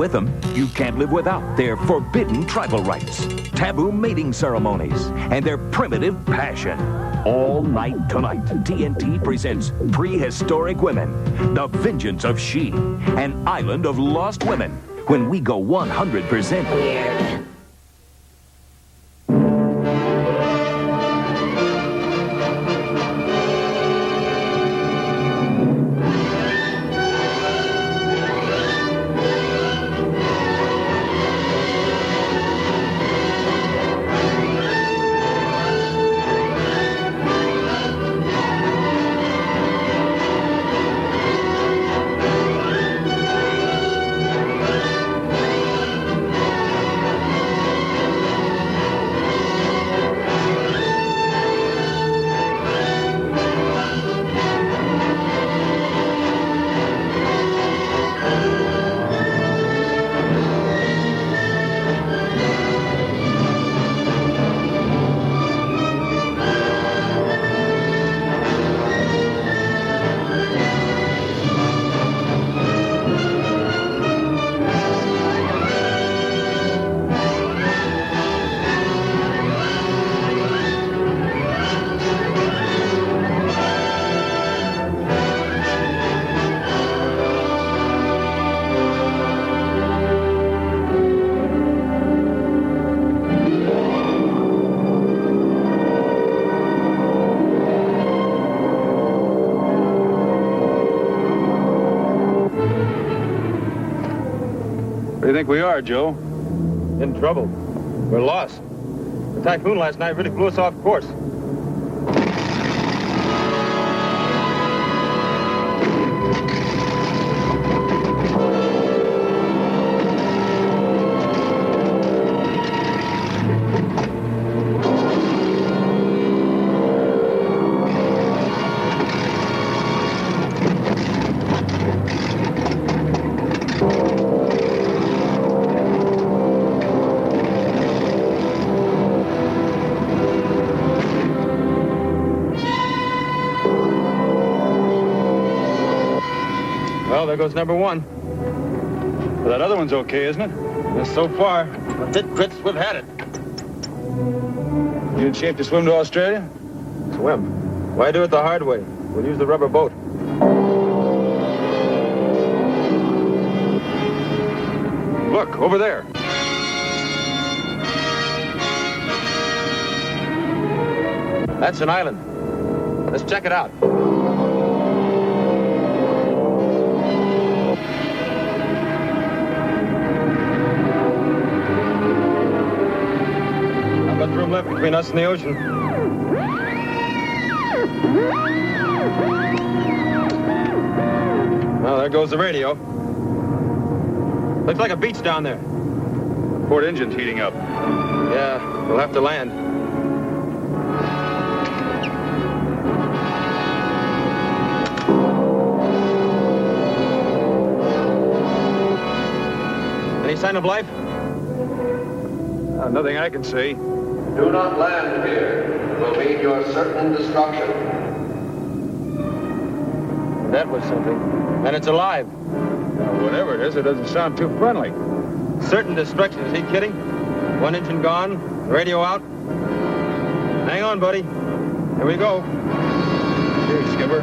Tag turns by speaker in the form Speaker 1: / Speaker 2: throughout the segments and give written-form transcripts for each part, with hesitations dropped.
Speaker 1: with them, you can't live without their forbidden tribal rites, taboo mating ceremonies, and their primitive passion. All night tonight, TNT presents Prehistoric Women, The Vengeance of She, an island of lost women, when we go 100% weird.
Speaker 2: Where do you think we are, Joe?
Speaker 3: In trouble. We're lost. The typhoon last night really blew us off course. Well, there goes number one.
Speaker 2: Well, that other one's okay, isn't it?
Speaker 3: Yes, so far. That's it, Grits. We've had it.
Speaker 2: You in shape to swim to Australia?
Speaker 3: Swim. Why do it the hard way? We'll use the rubber boat.
Speaker 2: Look, over there.
Speaker 3: That's an island. Let's check it out. Not much room left between us and the ocean. Well, there goes the radio. Looks like a beach down there.
Speaker 2: Port engine's heating up.
Speaker 3: Yeah, we'll have to land. Any sign of life?
Speaker 2: Nothing I can see.
Speaker 4: Do not land here. It will mean your certain destruction.
Speaker 3: That was something. And it's alive.
Speaker 2: Whatever it is, it doesn't sound too friendly.
Speaker 3: Certain destruction. Is he kidding? One engine gone, radio out. Hang on, buddy. Here we go.
Speaker 2: Here, skipper.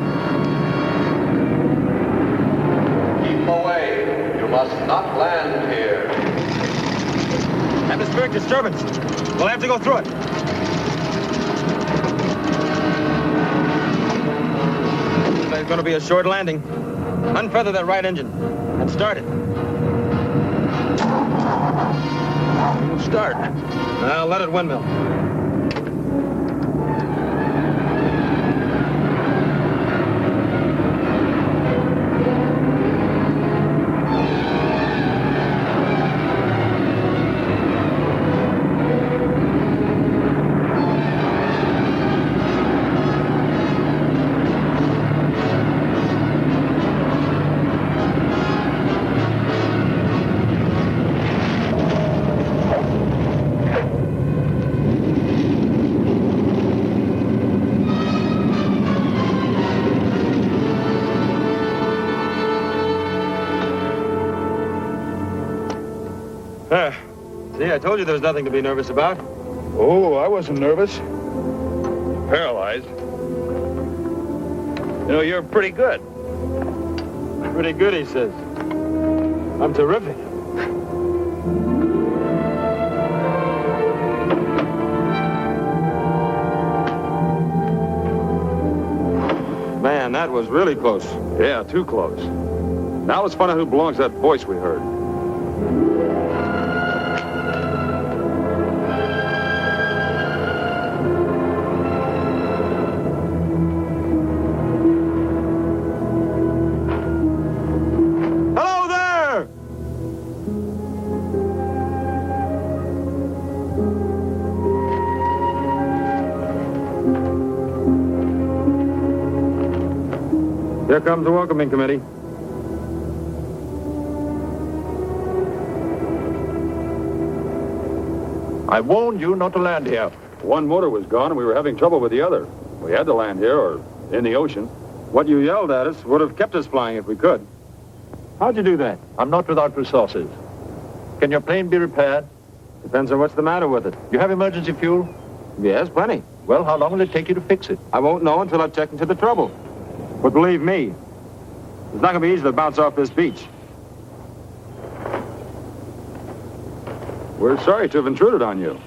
Speaker 4: Keep away. You must not land here.
Speaker 3: Atmospheric disturbance. We'll have to go through it. There's going to be a short landing. Unfeather that right engine and start it. Start. Now let it windmill. See, I told you there was nothing to be nervous about.
Speaker 2: Oh, I wasn't nervous. Paralyzed. You know, you're pretty good.
Speaker 3: Pretty good, he says. I'm terrific. Man, that was really close.
Speaker 2: Yeah, too close. Now let's find out who belongs to that voice we heard.
Speaker 3: Hello there! Here comes the welcoming committee.
Speaker 5: I warned you not to land here.
Speaker 2: One motor was gone and we were having trouble with the other. We had to land here or in the ocean.
Speaker 3: What you yelled at us would have kept us flying if we could. How'd you do that?
Speaker 5: I'm not without resources. Can your plane be repaired?
Speaker 3: Depends on what's the matter with it.
Speaker 5: You have emergency fuel?
Speaker 3: Yes, plenty.
Speaker 5: Well, how long will it take you to fix it?
Speaker 3: I won't know until I've checked into the trouble. But believe me, it's not going to be easy to bounce off this beach.
Speaker 2: We're sorry to have intruded on you.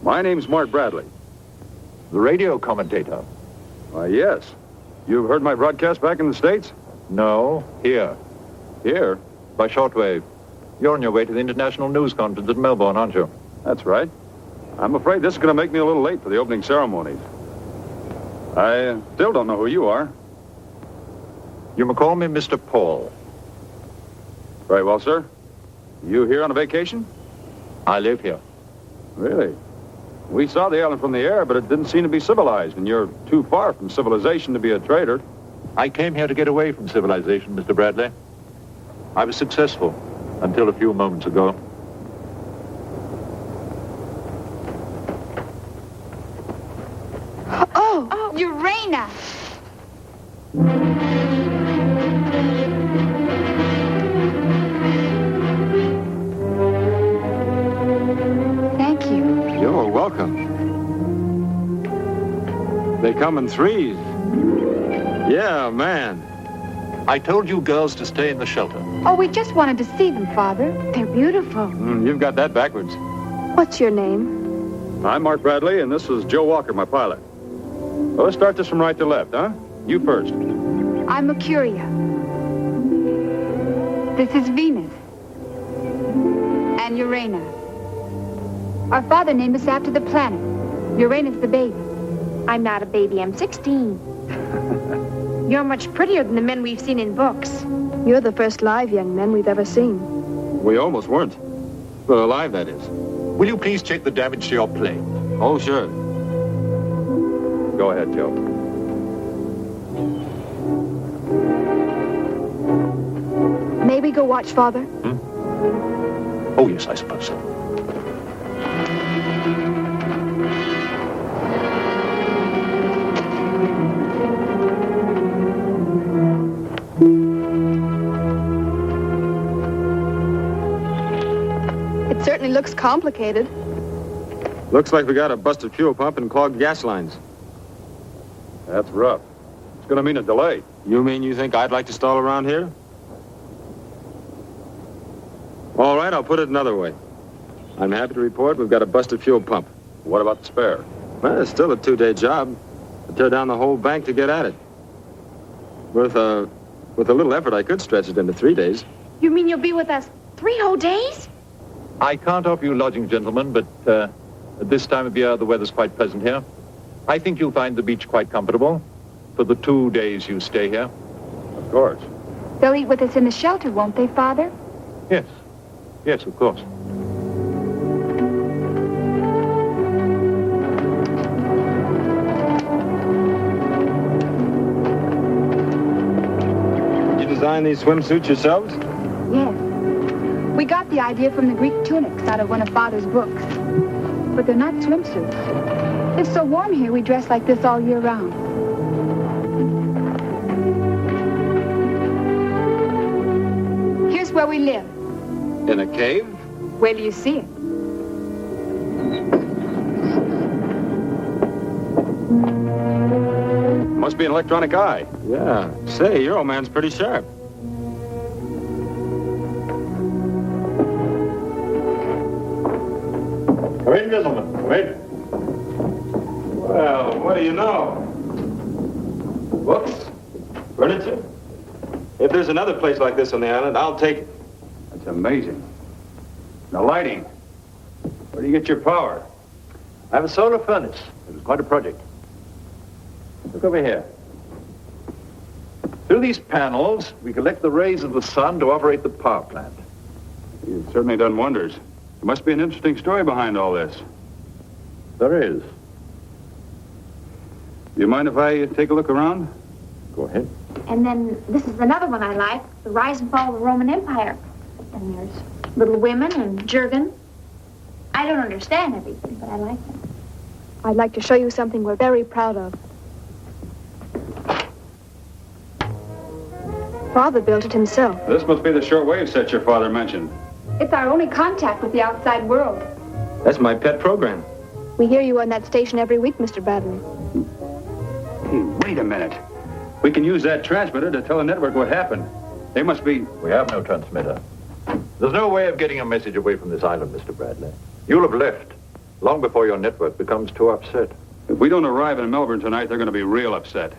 Speaker 2: My name's Mark Bradley.
Speaker 5: The radio commentator.
Speaker 2: Why, yes. You've heard my broadcast back in the States?
Speaker 5: No, here,
Speaker 2: Here?
Speaker 5: by shortwave. You're on your way to the International News Conference at Melbourne, aren't you?
Speaker 2: That's right. I'm afraid this is going to make me a little late for the opening ceremonies. I still don't know who you are.
Speaker 5: You may call me Mr. Paul.
Speaker 2: Very well, sir. You here on a vacation?
Speaker 5: I live here.
Speaker 2: Really? We saw the island from the air, but it didn't seem to be civilized, and you're too far from civilization to be a trader.
Speaker 5: I came here to get away from civilization, Mr. Bradley. I was successful until a few moments ago.
Speaker 6: Oh, Urana! Thank you.
Speaker 3: You're welcome. They come in threes. Yeah, man.
Speaker 5: I told you girls to stay in the shelter.
Speaker 6: Oh, we just wanted to see them, Father. They're beautiful.
Speaker 3: You've got that backwards.
Speaker 6: What's your name?
Speaker 2: I'm Mark Bradley, and this is Joe Walker, my pilot. Well, let's start this from right to left, huh? You first.
Speaker 6: I'm Mercuria. This is Venus. And Urana. Our father named us after the planet. Uranus the baby.
Speaker 7: I'm not a baby, I'm 16. You're much prettier than the men we've seen in books.
Speaker 8: You're the first live young men we've ever seen.
Speaker 3: We almost weren't. Well, alive, that is.
Speaker 5: Will you please check the damage to your plane?
Speaker 3: Oh, sure.
Speaker 2: Go ahead, Joe.
Speaker 6: May we go watch, Father?
Speaker 5: Oh, yes, I suppose so.
Speaker 8: It certainly looks complicated.
Speaker 3: Looks like we got a busted fuel pump and clogged gas lines.
Speaker 2: That's rough. It's going to mean a delay.
Speaker 3: You mean you think I'd like to stall around here? All right, I'll put it another way. I'm happy to report we've got a busted fuel pump.
Speaker 2: What about the spare?
Speaker 3: Well, it's still a 2-day job. I tear down the whole bank to get at it. With a little effort, I could stretch it into 3 days.
Speaker 7: You mean you'll be with us 3 whole days?
Speaker 5: I can't offer you lodging, gentlemen, but at this time of year, the weather's quite pleasant here. I think you'll find the beach quite comfortable for the 2 days you stay here.
Speaker 2: Of course.
Speaker 6: They'll eat with us in the shelter, won't they, Father?
Speaker 5: Yes. Yes, of course.
Speaker 3: Did you design these swimsuits yourselves?
Speaker 6: Yes. We got the idea from the Greek tunics out of one of Father's books. But they're not swimsuits. It's so warm here, we dress like this all year round. Here's where we live.
Speaker 3: In a cave?
Speaker 6: Wait till you see it.
Speaker 2: Must be an electronic eye.
Speaker 3: Yeah. Say, your old man's pretty sharp.
Speaker 5: Come in, gentlemen. Come in.
Speaker 2: Well, what do you know?
Speaker 3: Books? Furniture? If there's another place like this on the island, I'll take it.
Speaker 2: That's amazing. The lighting. Where do you get your power?
Speaker 5: I have a solar furnace. It was quite a project. Look over here. Through these panels, we collect the rays of the sun to operate the power plant.
Speaker 2: You've certainly done wonders. There must be an interesting story behind all this.
Speaker 5: There is.
Speaker 2: Do you mind if I take a look around?
Speaker 5: Go ahead.
Speaker 7: And then this is another one I like, The Rise and Fall of the Roman Empire. And there's Little Women and Jergens. I don't understand everything, but I like them.
Speaker 8: I'd like to show you something we're very proud of. Father built it himself.
Speaker 2: This must be the shortwave set your father mentioned.
Speaker 6: It's our only contact with the outside world.
Speaker 3: That's my pet program.
Speaker 8: We hear you on that station every week, Mr. Bradley.
Speaker 2: Hey, wait a minute. We can use that transmitter to tell the network what happened. They must be...
Speaker 5: We have no transmitter. There's no way of getting a message away from this island, Mr. Bradley. You'll have left long before your network becomes too upset.
Speaker 2: If we don't arrive in Melbourne tonight, they're going to be real upset.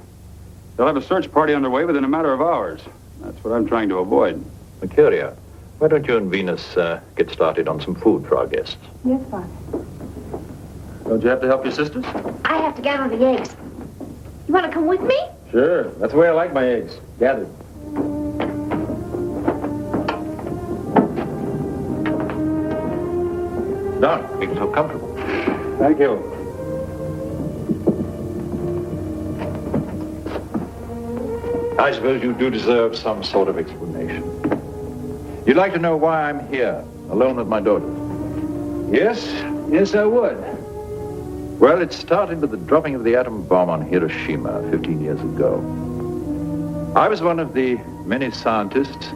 Speaker 2: They'll have a search party underway within a matter of hours. That's what I'm trying to avoid.
Speaker 5: Mercuria, why don't you and Venus get started on some food for our guests?
Speaker 6: Yes, Father.
Speaker 3: Don't you have to help your sisters?
Speaker 7: I have to gather the eggs. You want to come with me?
Speaker 3: Sure. That's the way I like my eggs. Gathered.
Speaker 5: Don, make yourself comfortable.
Speaker 2: Thank you.
Speaker 5: I suppose you do deserve some sort of explanation. You'd like to know why I'm here, alone with my daughter?
Speaker 2: Yes? Yes, I would.
Speaker 5: Well, it started with the dropping of the atom bomb on Hiroshima 15 years ago. I was one of the many scientists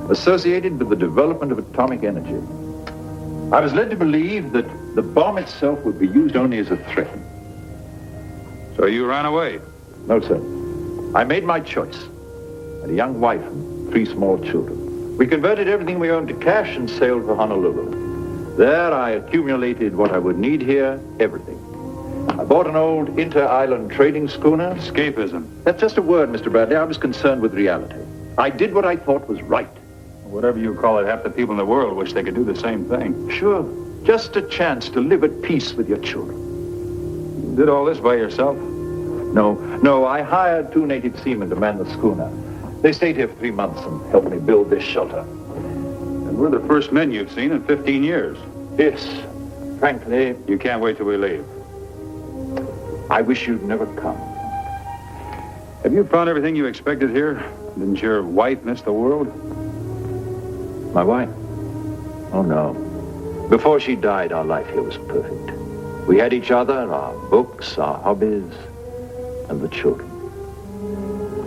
Speaker 5: associated with the development of atomic energy. I was led to believe that the bomb itself would be used only as a threat.
Speaker 2: So you ran away?
Speaker 5: No, sir. I made my choice. I had a young wife and 3 small children. We converted everything we owned to cash and sailed for Honolulu. There I accumulated what I would need here, everything. I bought an old inter-island trading schooner.
Speaker 2: Escapism.
Speaker 5: That's just a word, Mr. Bradley. I was concerned with reality. I did what I thought was right.
Speaker 2: Whatever you call it, half the people in the world wish they could do the same thing.
Speaker 5: Sure. Just a chance to live at peace with your children.
Speaker 2: You did all this by yourself?
Speaker 5: No, I hired 2 native seamen to man the schooner. They stayed here for 3 months and helped me build this shelter.
Speaker 2: And we're the first men you've seen in 15 years.
Speaker 5: Yes. Frankly,
Speaker 2: You can't wait till we leave.
Speaker 5: I wish you'd never come.
Speaker 2: Have you found everything you expected here? Didn't your wife miss the world?
Speaker 5: My wife? Oh, no. Before she died, our life here was perfect. We had each other, our books, our hobbies, and the children.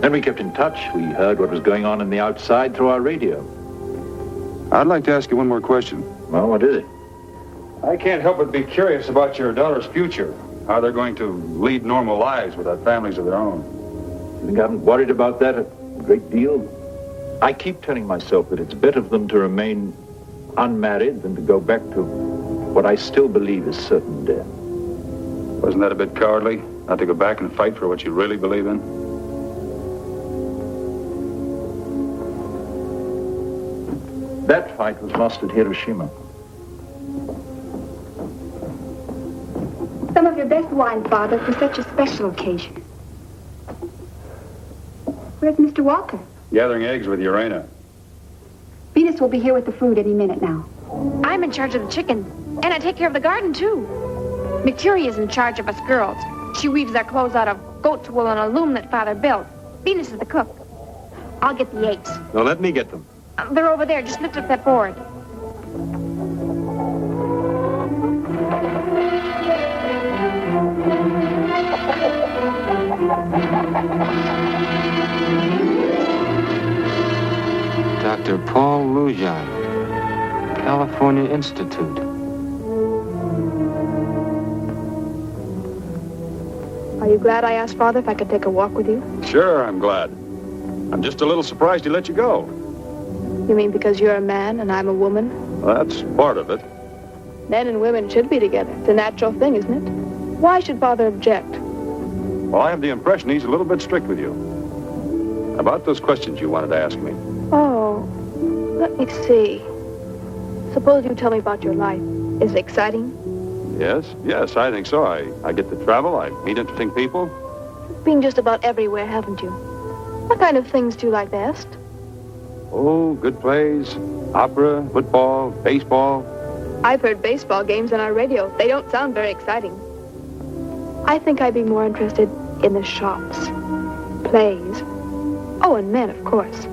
Speaker 5: Then we kept in touch. We heard what was going on in the outside through our radio.
Speaker 2: I'd like to ask you one more question.
Speaker 5: Well, what is it?
Speaker 2: I can't help but be curious about your daughter's future. How they're going to lead normal lives without families of their own.
Speaker 5: You think I haven't worried about that a great deal? I keep telling myself that it's better for them to remain unmarried than to go back to what I still believe is certain death.
Speaker 2: Wasn't that a bit cowardly, not to go back and fight for what you really believe in?
Speaker 5: That fight was lost at Hiroshima.
Speaker 6: Some of your best wine, Father, for such a special occasion. Where's Mr. Walker?
Speaker 2: Gathering eggs with Urana.
Speaker 6: Venus will be here with the food any minute now.
Speaker 7: I'm in charge of the chicken, and I take care of the garden, too. Mercuria's in charge of us girls. She weaves our clothes out of goat's wool and a loom that Father built. Venus is the cook. I'll get the eggs.
Speaker 3: Now let me get them.
Speaker 7: They're over there. Just lift up that board.
Speaker 3: Dr. Paul Lujan, California. California Institute.
Speaker 8: Are you glad I asked Father if I could take a walk with you?
Speaker 2: Sure, I'm glad. I'm just a little surprised he let you go.
Speaker 8: You mean because you're a man and I'm a woman?
Speaker 2: Well, that's part of it.
Speaker 8: Men and women should be together. It's a natural thing, isn't it? Why should Father object?
Speaker 2: Well, I have the impression he's a little bit strict with you. About those questions you wanted to ask me.
Speaker 8: Oh, let me see. Suppose you tell me about your life. Is it exciting?
Speaker 2: Yes, I think so. I get to travel, I meet interesting people.
Speaker 8: You've been just about everywhere, haven't you? What kind of things do you like best?
Speaker 2: Oh, good plays, opera, football, baseball.
Speaker 8: I've heard baseball games on our radio. They don't sound very exciting. I think I'd be more interested in the shops, plays. Oh, and men, of course.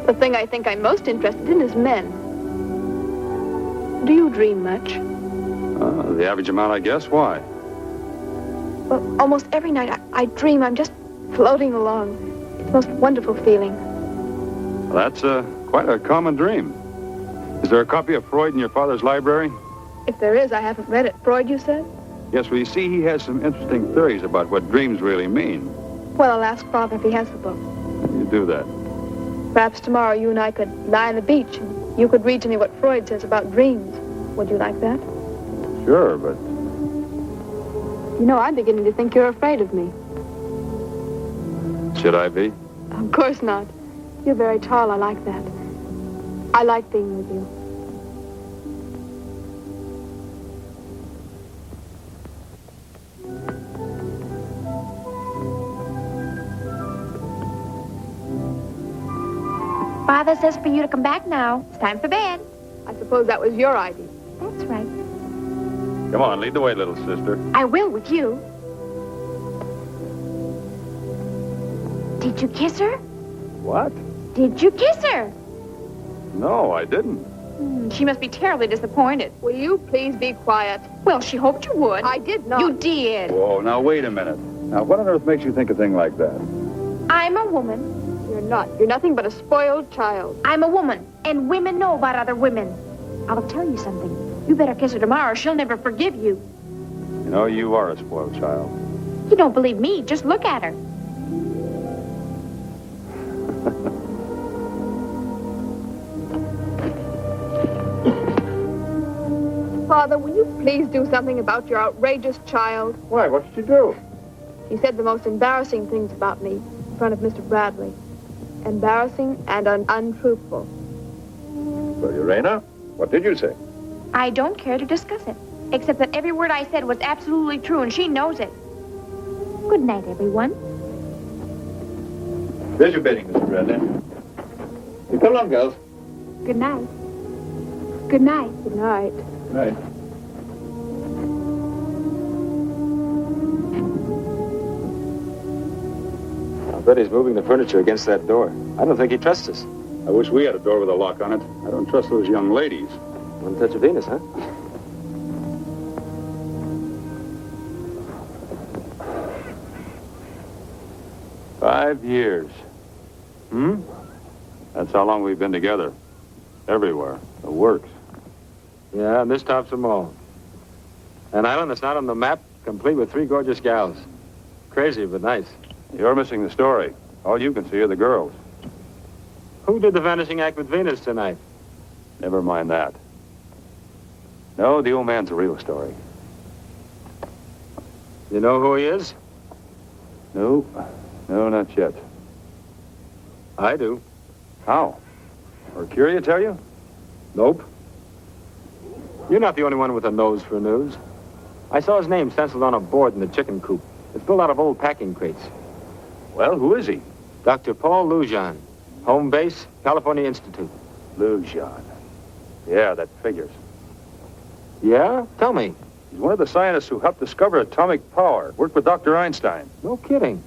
Speaker 8: The thing I think I'm most interested in is men. Do you dream much?
Speaker 2: The average amount, I guess. Why?
Speaker 8: Well, almost every night I dream I'm just floating along. It's the most wonderful feeling.
Speaker 2: Well, that's quite a common dream. Is there a copy of Freud in your father's library?
Speaker 8: If there is, I haven't read it. Freud, you said?
Speaker 2: Yes, well, you see, he has some interesting theories about what dreams really mean.
Speaker 8: Well, I'll ask Father if he has the book.
Speaker 2: You do that.
Speaker 8: Perhaps tomorrow you and I could lie on the beach and you could read to me what Freud says about dreams. Would you like that?
Speaker 2: Sure, but...
Speaker 8: You know, I'm beginning to think you're afraid of me.
Speaker 2: Should I be?
Speaker 8: Of course not. You're very tall. I like that. I like being with you.
Speaker 7: Father says for you to come back now. It's time for bed.
Speaker 8: I suppose that was your idea.
Speaker 7: That's right.
Speaker 2: Come on, lead the way, little sister.
Speaker 7: I will with you. Did you kiss her?
Speaker 2: What?
Speaker 7: Did you kiss her?
Speaker 2: No, I didn't.
Speaker 7: She must be terribly disappointed.
Speaker 8: Will you please be quiet?
Speaker 7: Well, she hoped you would.
Speaker 8: I did not.
Speaker 7: You did.
Speaker 2: Whoa, now wait a minute. Now, what on earth makes you think a thing like that?
Speaker 7: I'm a woman.
Speaker 8: You're not. You're nothing but a spoiled child.
Speaker 7: I'm a woman, and women know about other women. I'll tell you something. You better kiss her tomorrow or she'll never forgive you.
Speaker 2: You know, you are a spoiled child.
Speaker 7: You don't believe me, just look at her.
Speaker 8: Father, will you please do something about your outrageous child?
Speaker 5: Why, what did you do?
Speaker 8: She said the most embarrassing things about me in front of Mr. Bradley. Embarrassing and untruthful.
Speaker 5: Well, Urena, what did you say?
Speaker 7: I don't care to discuss it, except that every word I said was absolutely true, and she knows it. Good night, everyone.
Speaker 5: There's your bedding, Mr. Bradley. You come along, girls.
Speaker 8: Good night. Good night. Good night.
Speaker 5: Right.
Speaker 3: I bet he's moving the furniture against that door. I don't think he trusts us.
Speaker 2: I wish we had a door with a lock on it. I don't trust those young ladies.
Speaker 3: One touch of Venus, huh?
Speaker 2: $5 years. That's how long we've been together. Everywhere. The works.
Speaker 3: Yeah, and this tops them all. An island that's not on the map, complete with 3 gorgeous gals. Crazy, but nice.
Speaker 2: You're missing the story. All you can see are the girls.
Speaker 3: Who did the vanishing act with Venus tonight?
Speaker 2: Never mind that. No, the old man's the real story.
Speaker 3: You know who he is?
Speaker 2: No, not yet.
Speaker 3: I do.
Speaker 2: How? Or Curia tell you?
Speaker 3: Nope. You're not the only one with a nose for news. I saw his name stenciled on a board in the chicken coop. It's filled out of old packing crates.
Speaker 2: Well, who is he?
Speaker 3: Dr. Paul Lujan. Home base, California Institute.
Speaker 2: Lujan. Yeah, that figures.
Speaker 3: Yeah? Tell me.
Speaker 2: He's one of the scientists who helped discover atomic power. Worked with Dr. Einstein.
Speaker 3: No kidding.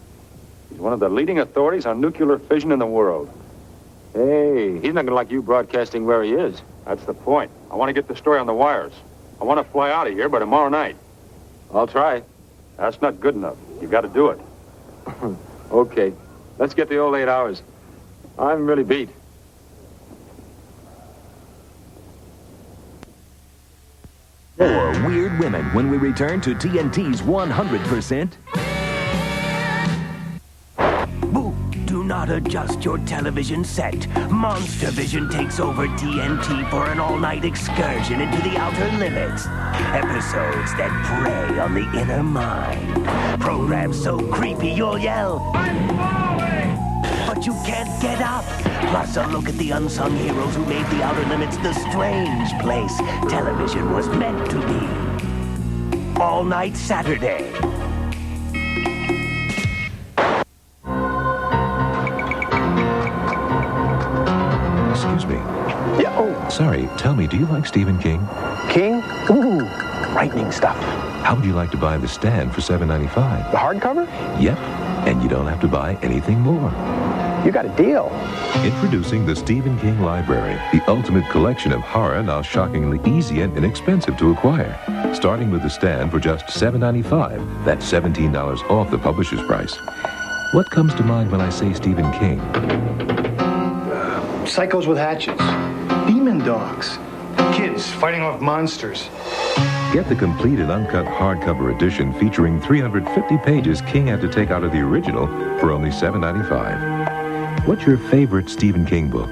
Speaker 2: He's one of the leading authorities on nuclear fission in the world.
Speaker 3: Hey, he's not gonna like you broadcasting where he is.
Speaker 2: That's the point. I want to get the story on the wires. I want to fly out of here by tomorrow night.
Speaker 3: I'll try.
Speaker 2: That's not good enough. You got to do it.
Speaker 3: Okay. Let's get the old 8 hours. I'm really beat.
Speaker 1: or weird women when we return to TNT's 100%.
Speaker 9: Boo! Do not adjust your television set. Monster Vision takes over TNT for an all-night excursion into the outer limits. Episodes that prey on the inner mind. Programs so creepy you'll yell, "I'm falling!" But you can't get up. Plus a look at the unsung heroes who made the outer limits the strange place television was meant to be. All Night Saturday.
Speaker 10: Excuse me. Yeah, oh. Sorry, tell me, do you like Stephen King?
Speaker 11: King? Ooh, frightening stuff.
Speaker 10: How would you like to buy The Stand for $7.95?
Speaker 11: The hardcover?
Speaker 10: Yep, and you don't have to buy anything more.
Speaker 11: You got a deal.
Speaker 10: Introducing the Stephen King Library, the ultimate collection of horror now shockingly easy and inexpensive to acquire. Starting with The Stand for just $7.95. That's $17 off the publisher's price. What comes to mind when I say Stephen King?
Speaker 12: Psychos with hatchets. Demon dogs. Kids fighting off monsters.
Speaker 10: Get the complete and uncut hardcover edition featuring 350 pages King had to take out of the original for only $7.95. What's your favorite Stephen King book?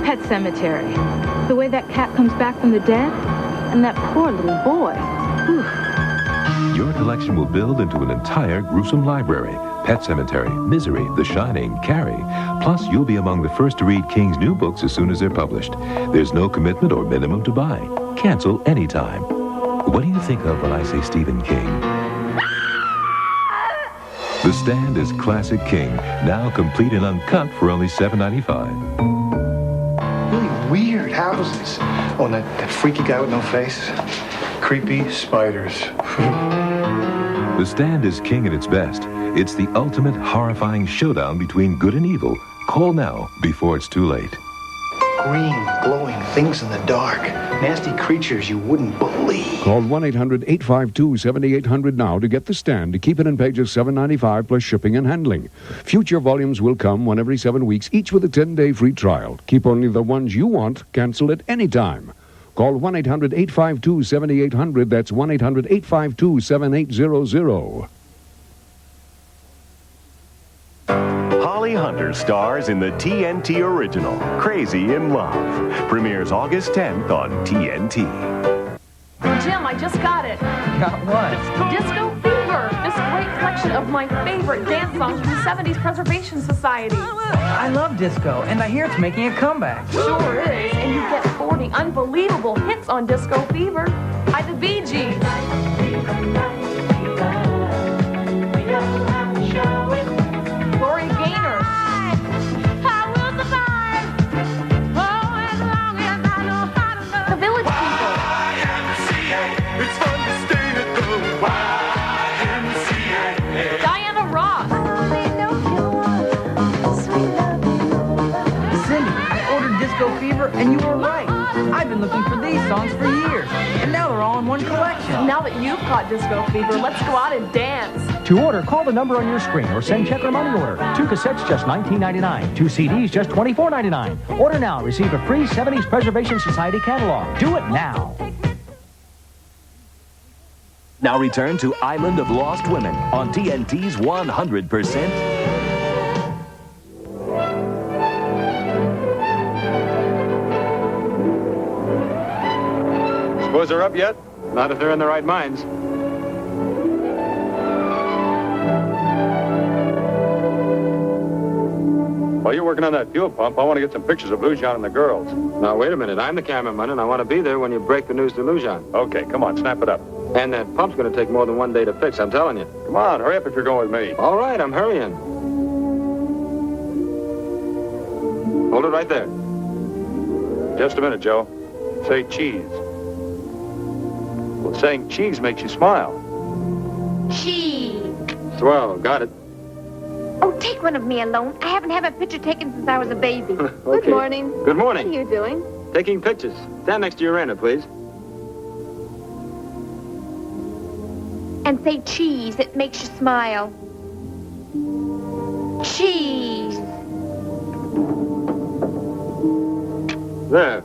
Speaker 13: Pet Cemetery. The way that cat comes back from the dead, and that poor little boy. Whew.
Speaker 10: Your collection will build into an entire gruesome library. Pet Cemetery, Misery, The Shining, Carrie. Plus, you'll be among the first to read King's new books as soon as they're published. There's no commitment or minimum to buy. Cancel anytime. What do you think of when I say Stephen King? The Stand is classic King, now complete and uncut for only $7.95.
Speaker 12: Really weird houses. Oh, and that freaky guy with no face. Creepy spiders.
Speaker 10: The Stand is King at its best. It's the ultimate horrifying showdown between good and evil. Call now before it's too late.
Speaker 12: Green, glowing things in the dark. Nasty creatures you wouldn't believe.
Speaker 14: Call 1-800-852-7800 now to get The Stand to keep it in pages $7.95 plus shipping and handling. Future volumes will come one every 7 weeks, each with a 10-day free trial. Keep only the ones you want. Cancel at any time. Call 1-800-852-7800. That's 1-800-852-7800.
Speaker 15: Holly Hunter stars in the TNT original, Crazy in Love. Premieres August 10th on TNT.
Speaker 16: Jim, I just got it.
Speaker 17: Got what?
Speaker 16: Disco Fever. This great collection of my favorite dance songs from the 70s Preservation Society.
Speaker 17: I love disco, and I hear it's making a comeback.
Speaker 16: Sure is. And you get 40 unbelievable hits on Disco Fever. By the Bee Gees. Gloria Gaynor. The Village People.
Speaker 15: It's fun to stay at the YMCA.
Speaker 16: Diana Ross.
Speaker 17: Cindy, I ordered Disco Fever, and you were right. I've been looking for these songs for years, and now they're all in one collection.
Speaker 16: Now that you've caught Disco Fever, let's go out and dance.
Speaker 18: To order, call the number on your screen or send check or money order. 2 cassettes, just $19.99. 2 CDs, just $24.99. Order now. Receive a free 70s Preservation Society catalog. Do it now.
Speaker 1: Now return to Island of Lost Women on TNT's 100%.
Speaker 3: Suppose they're up yet? Not if they're in their right minds.
Speaker 2: While you're working on that fuel pump, I want to get some pictures of Lujan and the girls.
Speaker 3: Now, wait a minute. I'm the cameraman, and I want to be there when you break the news to Lujan.
Speaker 2: Okay, come on, snap it up.
Speaker 3: And that pump's going to take more than 1 day to fix, I'm telling you.
Speaker 2: Come on, hurry up if you're going with me.
Speaker 3: All right, I'm hurrying. Hold it right there.
Speaker 2: Just a minute, Joe. Say cheese. Well, saying cheese makes you smile.
Speaker 7: Cheese.
Speaker 3: Swell, got it.
Speaker 7: Oh, take one of me alone. I haven't had a picture taken since I was a baby.
Speaker 3: Okay.
Speaker 8: Good morning.
Speaker 3: Good morning.
Speaker 8: What are you doing?
Speaker 3: Taking pictures. Stand next to Urena, please.
Speaker 7: And say cheese. It makes you smile. Cheese.
Speaker 3: There.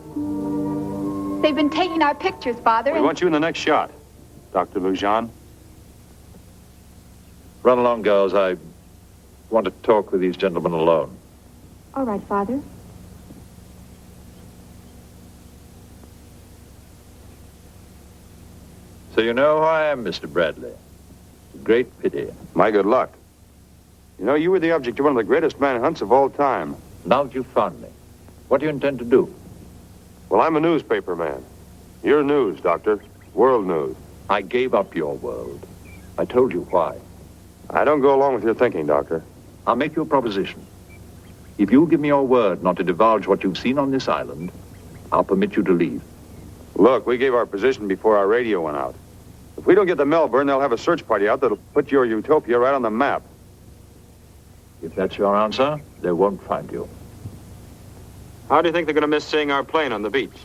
Speaker 6: They've been taking our pictures, Father.
Speaker 2: We want you in the next shot, Dr. Lujan.
Speaker 5: Run along, girls. I want to talk with these gentlemen alone.
Speaker 6: All right, Father.
Speaker 5: So you know who I am, Mr. Bradley. It's a great pity.
Speaker 2: My good luck. You know, you were the object of one of the greatest manhunts of all time.
Speaker 5: Now that you've found me, what do you intend to do?
Speaker 2: Well, I'm a newspaper man. You're news, Doctor. World news.
Speaker 5: I gave up your world. I told you why.
Speaker 2: I don't go along with your thinking, Doctor.
Speaker 5: I'll make you a proposition. If you give me your word not to divulge what you've seen on this island, I'll permit you to leave.
Speaker 2: Look, we gave our position before our radio went out. If we don't get to Melbourne, they'll have a search party out that'll put your utopia right on the map.
Speaker 5: If that's your answer, they won't find you.
Speaker 3: How do you think they're going to miss seeing our plane on the beach?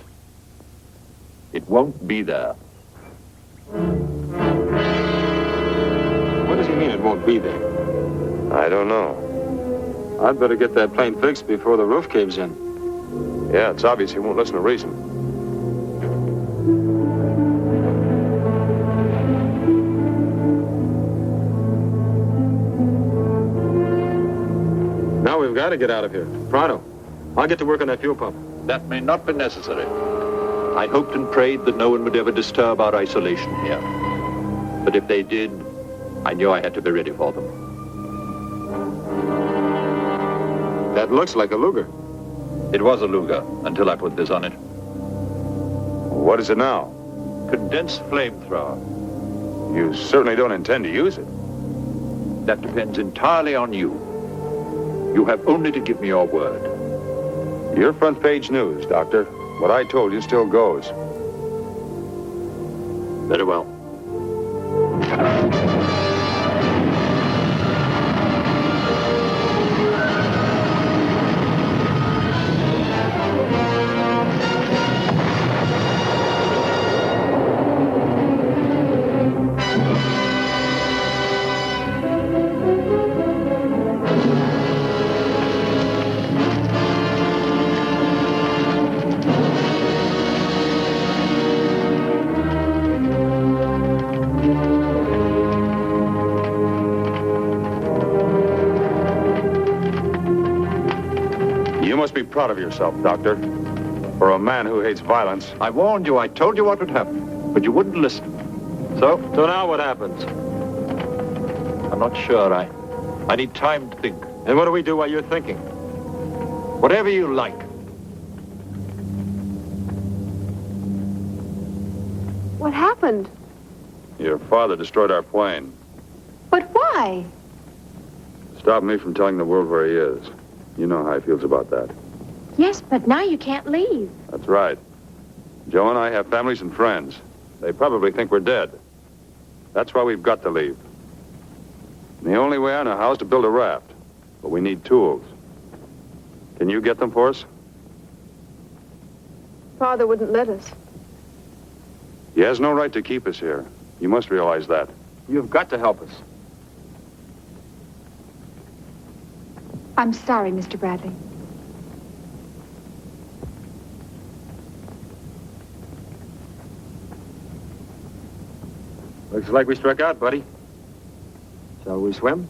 Speaker 5: It won't be there.
Speaker 3: What does he mean it won't be there?
Speaker 2: I don't know.
Speaker 3: I'd better get that plane fixed before the roof caves in.
Speaker 2: Yeah, it's obvious he won't listen to reason.
Speaker 3: Now we've got to get out of here. Pronto. I'll get to work on that fuel pump.
Speaker 5: That may not be necessary. I hoped and prayed that no one would ever disturb our isolation here. But if they did, I knew I had to be ready for them.
Speaker 3: That looks like a Luger.
Speaker 5: It was a Luger until I put this on it.
Speaker 2: What is it now?
Speaker 5: Condensed flamethrower.
Speaker 2: You certainly don't intend to use it.
Speaker 5: That depends entirely on you. You have only to give me your word.
Speaker 2: Your front page news, Doctor. What I told you still goes.
Speaker 3: Very well.
Speaker 2: You must be proud of yourself, Doctor. For a man who hates violence.
Speaker 5: I warned you. I told you what would happen. But you wouldn't listen.
Speaker 3: So now what happens?
Speaker 5: I'm not sure. I need time to think.
Speaker 3: And what do we do while you're thinking?
Speaker 5: Whatever you like.
Speaker 8: What happened?
Speaker 2: Your father destroyed our plane.
Speaker 6: But why?
Speaker 2: Stop me from telling the world where he is. You know how he feels about that.
Speaker 7: Yes, but now you can't leave.
Speaker 2: That's right. Joe and I have families and friends. They probably think we're dead. That's why we've got to leave. And the only way I know how is to build a raft. But we need tools. Can you get them for us?
Speaker 8: Father wouldn't let us.
Speaker 2: He has no right to keep us here. You must realize that.
Speaker 3: You've got to help us.
Speaker 6: I'm sorry, Mr. Bradley.
Speaker 3: Looks like we struck out, buddy. Shall we swim?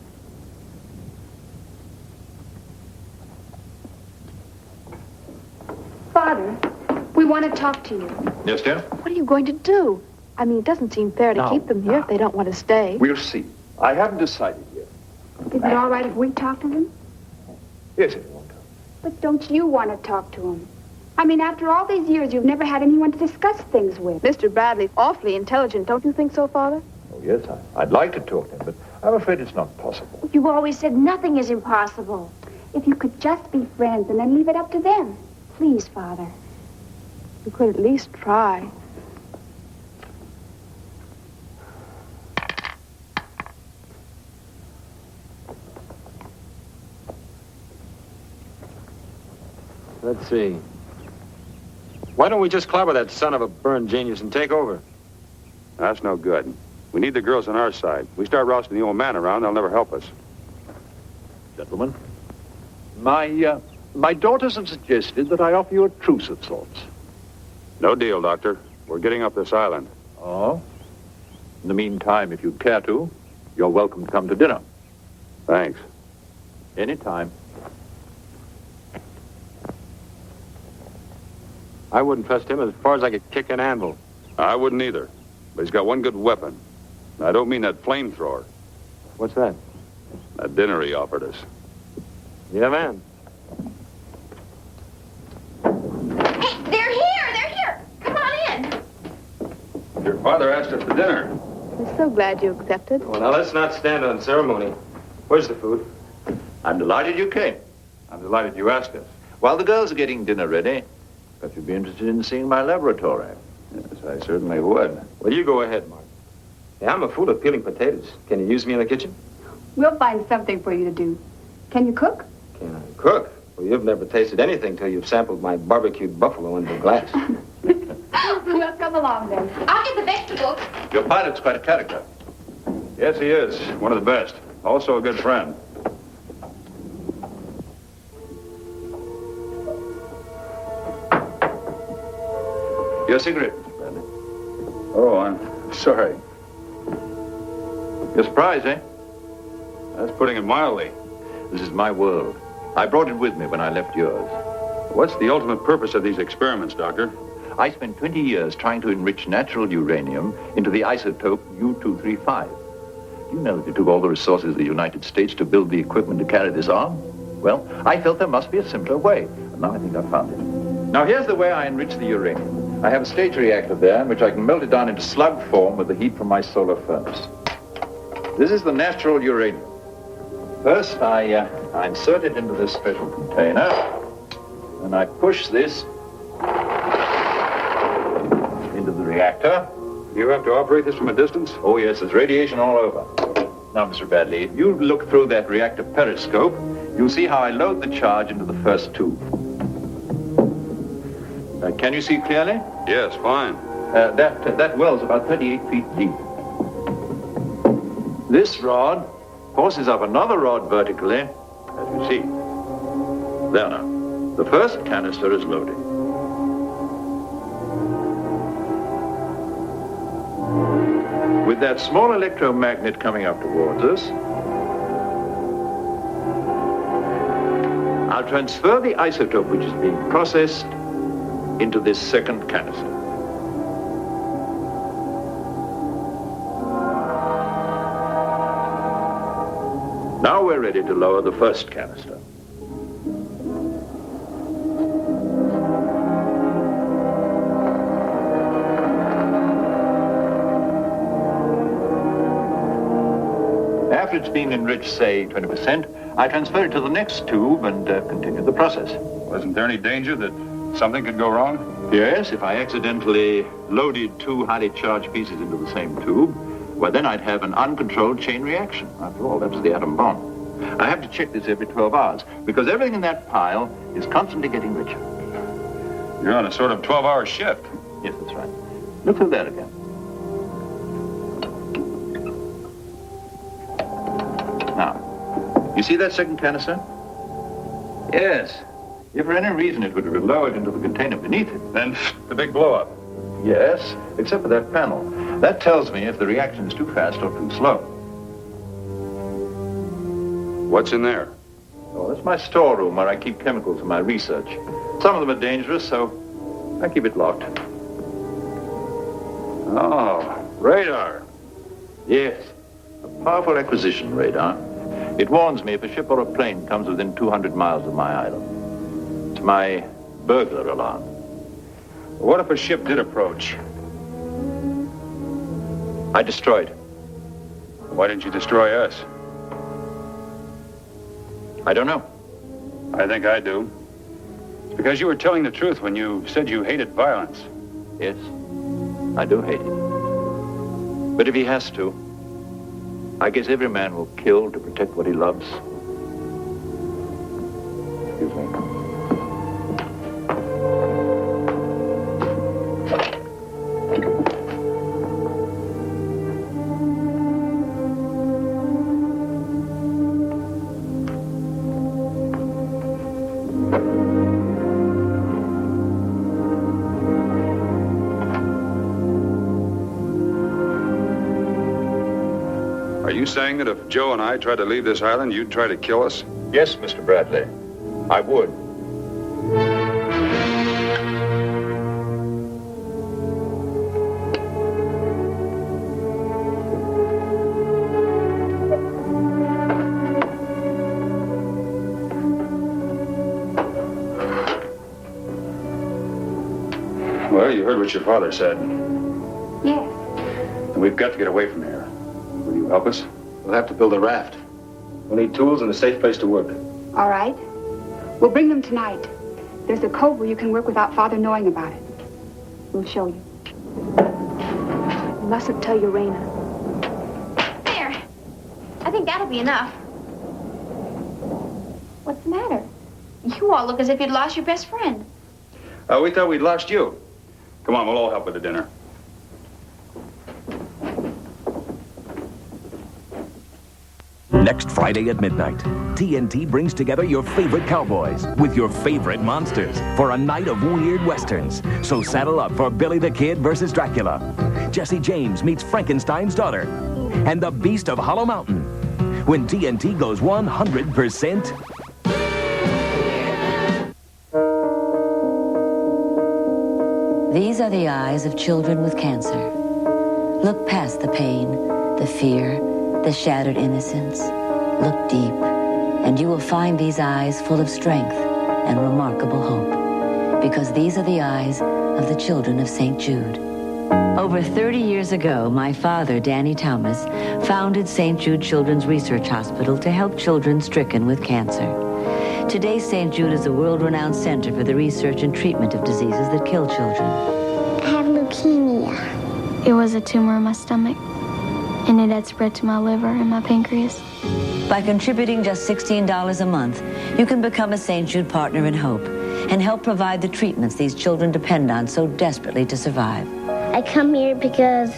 Speaker 6: Father, we want to talk to you.
Speaker 5: Yes, dear?
Speaker 8: What are you going to do? I mean, it doesn't seem fair to keep them here if they don't want to stay.
Speaker 5: We'll see. I haven't decided yet.
Speaker 6: Is it all right if we talk to them?
Speaker 5: Yes, it won't.
Speaker 6: But don't you want to talk to them? I mean, after all these years, you've never had anyone to discuss things with.
Speaker 8: Mr. Bradley's awfully intelligent. Don't you think so, Father?
Speaker 5: Oh, yes, I'd like to talk to him, but I'm afraid it's not possible.
Speaker 7: You've always said nothing is impossible.
Speaker 6: If you could just be friends and then leave it up to them. Please, Father.
Speaker 8: You could at least try.
Speaker 3: Let's see. Why don't we just clobber that son of a burned genius and take over?
Speaker 2: That's no good. We need the girls on our side. We start rousting the old man around, they'll never help us.
Speaker 5: Gentlemen, my daughters have suggested that I offer you a truce of sorts.
Speaker 2: No deal, Doctor. We're getting off this island.
Speaker 5: Oh? In the meantime, if you care to, you're welcome to come to dinner.
Speaker 2: Thanks.
Speaker 5: Anytime.
Speaker 3: I wouldn't trust him as far as I could kick an anvil.
Speaker 2: I wouldn't either. But he's got one good weapon. And I don't mean that flamethrower.
Speaker 3: What's that?
Speaker 2: That dinner he offered us.
Speaker 3: Yeah, man.
Speaker 7: Hey, they're here! They're here! Come on in!
Speaker 2: Your father asked us to dinner.
Speaker 8: We're so glad you accepted.
Speaker 3: Well, now, let's not stand on ceremony. Where's the food?
Speaker 5: I'm delighted you came.
Speaker 2: I'm delighted you asked us.
Speaker 5: While the girls are getting dinner ready, but you'd be interested in seeing my laboratory.
Speaker 2: Yes, I certainly would.
Speaker 3: Well, you go ahead, Mark. Hey, I'm a fool at peeling potatoes. Can you use me in the kitchen?
Speaker 6: We'll find something for you to do. Can you cook?
Speaker 3: Can I cook? Well, you've never tasted anything till you've sampled my barbecued buffalo under glass.
Speaker 6: Well, come along then.
Speaker 7: I'll get the vegetables.
Speaker 5: Your pilot's quite a character.
Speaker 2: Yes, he is. One of the best. Also a good friend.
Speaker 5: Your cigarette, Mr. Bradley.
Speaker 2: Oh, I'm sorry.
Speaker 5: You're surprised, eh?
Speaker 2: That's putting it mildly.
Speaker 5: This is my world. I brought it with me when I left yours.
Speaker 2: What's the ultimate purpose of these experiments, Doctor?
Speaker 5: I spent 20 years trying to enrich natural uranium into the isotope U-235. Do you know that it took all the resources of the United States to build the equipment to carry this on? Well, I felt there must be a simpler way, and now I think I've found it. Now, here's the way I enrich the uranium. I have a stage reactor there in which I can melt it down into slug form with the heat from my solar furnace. This is the natural uranium. First, I insert it into this special container, and I push this into the reactor.
Speaker 2: You have to operate this from a distance?
Speaker 5: Oh, yes, there's radiation all over. Now, Mr. Bradley, if you look through that reactor periscope, you'll see how I load the charge into the first tube. Can you see clearly?
Speaker 2: Yes, fine.
Speaker 5: That well's about 38 feet deep. This rod forces up another rod vertically, as you see. There now. The first canister is loaded. With that small electromagnet coming up towards us, I'll transfer the isotope which is being processed into this second canister. Now we're ready to lower the first canister. After it's been enriched, say, 20%, I transfer it to the next tube and continue the process.
Speaker 2: Wasn't there any danger that something could go wrong?
Speaker 5: Yes, if I accidentally loaded two highly charged pieces into the same tube, well, then I'd have an uncontrolled chain reaction. After all, that's the atom bomb. I have to check this every 12 hours, because everything in that pile is constantly getting richer.
Speaker 2: You're on a sort of 12-hour shift.
Speaker 5: Yes, that's right. Look through that again. Now, you see that second canister? Yes. If for any reason it were to be lowered into the container beneath it,
Speaker 2: then the big blow-up.
Speaker 5: Yes, except for that panel. That tells me if the reaction is too fast or too slow.
Speaker 2: What's in there?
Speaker 5: Oh, that's my storeroom where I keep chemicals for my research. Some of them are dangerous, so I keep it locked.
Speaker 2: Oh, radar.
Speaker 5: Yes, a powerful acquisition radar. It warns me if a ship or a plane comes within 200 miles of my island. It's my burglar alarm.
Speaker 2: What if a ship did approach?
Speaker 5: I destroyed.
Speaker 2: Why didn't you destroy us?
Speaker 5: I don't know.
Speaker 2: I think I do. It's because you were telling the truth when you said you hated violence.
Speaker 5: Yes, I do hate it. But if he has to, I guess every man will kill to protect what he loves. Excuse me.
Speaker 2: you saying that if Joe and I tried to leave this island, you'd try to kill us?
Speaker 5: Yes, Mr. Bradley. I would.
Speaker 2: Well, you heard what your father said.
Speaker 6: Yes.
Speaker 2: And we've got to get away from here. Will you help us?
Speaker 12: We'll have to build a raft.
Speaker 2: We'll need tools and a safe place to work.
Speaker 6: All right. We'll bring them tonight. There's a cove where you can work without Father knowing about it. We'll show you.
Speaker 8: You mustn't tell Urena.
Speaker 7: There. I think that'll be enough. What's the matter? You all look as if you'd lost your best friend.
Speaker 2: We thought we'd lost you. Come on, we'll all help with the dinner.
Speaker 1: Next Friday at midnight, TNT brings together your favorite cowboys with your favorite monsters for a night of weird westerns. So saddle up for Billy the Kid versus Dracula, Jesse James meets Frankenstein's daughter, and the Beast of Hollow Mountain. When TNT goes 100%...
Speaker 19: These are the eyes of children with cancer. Look past the pain, the fear, the shattered innocence. Look deep, and you will find these eyes full of strength and remarkable hope, because these are the eyes of the children of St. Jude. Over 30 years ago, my father, Danny Thomas, founded St. Jude Children's Research Hospital to help children stricken with cancer. Today, St. Jude is a world-renowned center for the research and treatment of diseases that kill children.
Speaker 20: I have leukemia. It was a tumor in my stomach, and it had spread to my liver and my pancreas.
Speaker 19: By contributing just $16 a month, you can become a St. Jude Partner in Hope and help provide the treatments these children depend on so desperately to survive.
Speaker 20: I come here because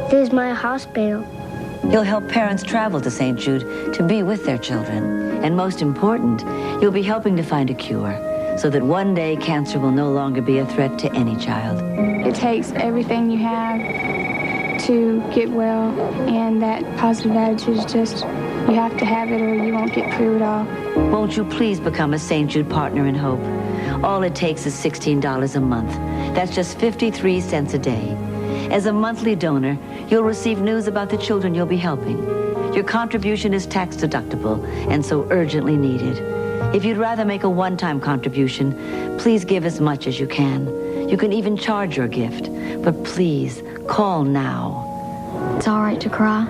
Speaker 20: this is my hospital.
Speaker 19: You'll help parents travel to St. Jude to be with their children. And most important, you'll be helping to find a cure so that one day cancer will no longer be a threat to any child.
Speaker 20: It takes everything you have to get well, and that positive attitude is just, you have to have it or you won't get through it all.
Speaker 19: Won't you please become a St. Jude Partner in Hope? All it takes is $16 a month. That's just 53 cents a day. As a monthly donor, you'll receive news about the children you'll be helping. Your contribution is tax deductible and so urgently needed. If you'd rather make a one-time contribution, please give as much as you can. You can even charge your gift, but please call now.
Speaker 20: It's all right to cry,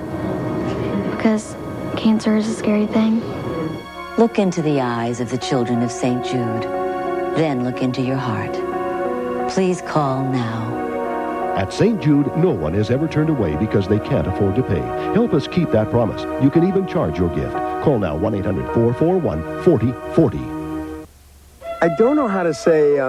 Speaker 20: because cancer is a scary thing.
Speaker 19: Look into the eyes of the children of St. Jude. Then look into your heart. Please call now.
Speaker 21: At St. Jude, no one is ever turned away because they can't afford to pay. Help us keep that promise. You can even charge your gift. Call now 1-800-441-4040.
Speaker 11: I don't know how to say,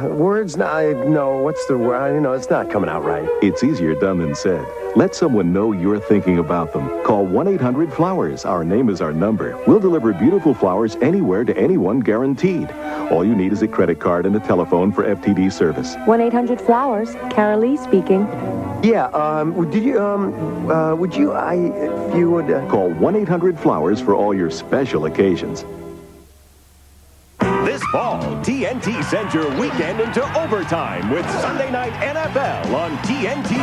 Speaker 11: words, what's the word? It's not coming out right.
Speaker 15: It's easier done than said. Let someone know you're thinking about them. Call 1-800-FLOWERS. Our name is our number. We'll deliver beautiful flowers anywhere to anyone, guaranteed. All you need is a credit card and a telephone for FTD service.
Speaker 22: 1-800-FLOWERS. Carol Lee speaking.
Speaker 11: Yeah, if you would...
Speaker 15: Call 1-800-FLOWERS for all your special occasions.
Speaker 23: This fall, TNT sends your weekend into overtime with Sunday Night NFL on TNT.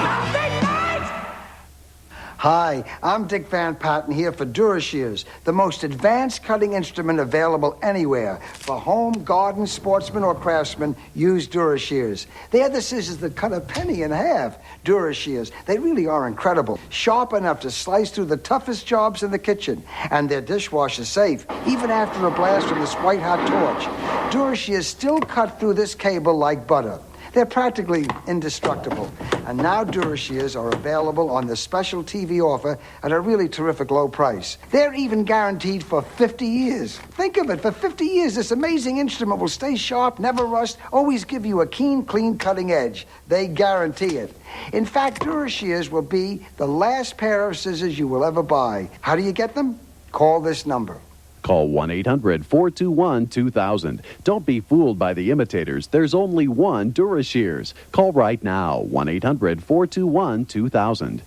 Speaker 24: Hi, I'm Dick Van Patten here for DuraShears, the most advanced cutting instrument available anywhere. For home, garden, sportsman, or craftsman, use DuraShears. They're the scissors that cut a penny in half. DuraShears, they really are incredible. Sharp enough to slice through the toughest jobs in the kitchen. And they're dishwasher safe, even after a blast from this white-hot torch. DuraShears still cut through this cable like butter. They're practically indestructible. And now DuraShears are available on the special TV offer at a really terrific low price. They're even guaranteed for 50 years. Think of it, for 50 years, this amazing instrument will stay sharp, never rust, always give you a keen, clean cutting edge. They guarantee it. In fact, DuraShears will be the last pair of scissors you will ever buy. How do you get them? Call this number.
Speaker 25: Call 1-800-421-2000. Don't be fooled by the imitators. There's only one DuraShears. Call right now, 1-800-421-2000.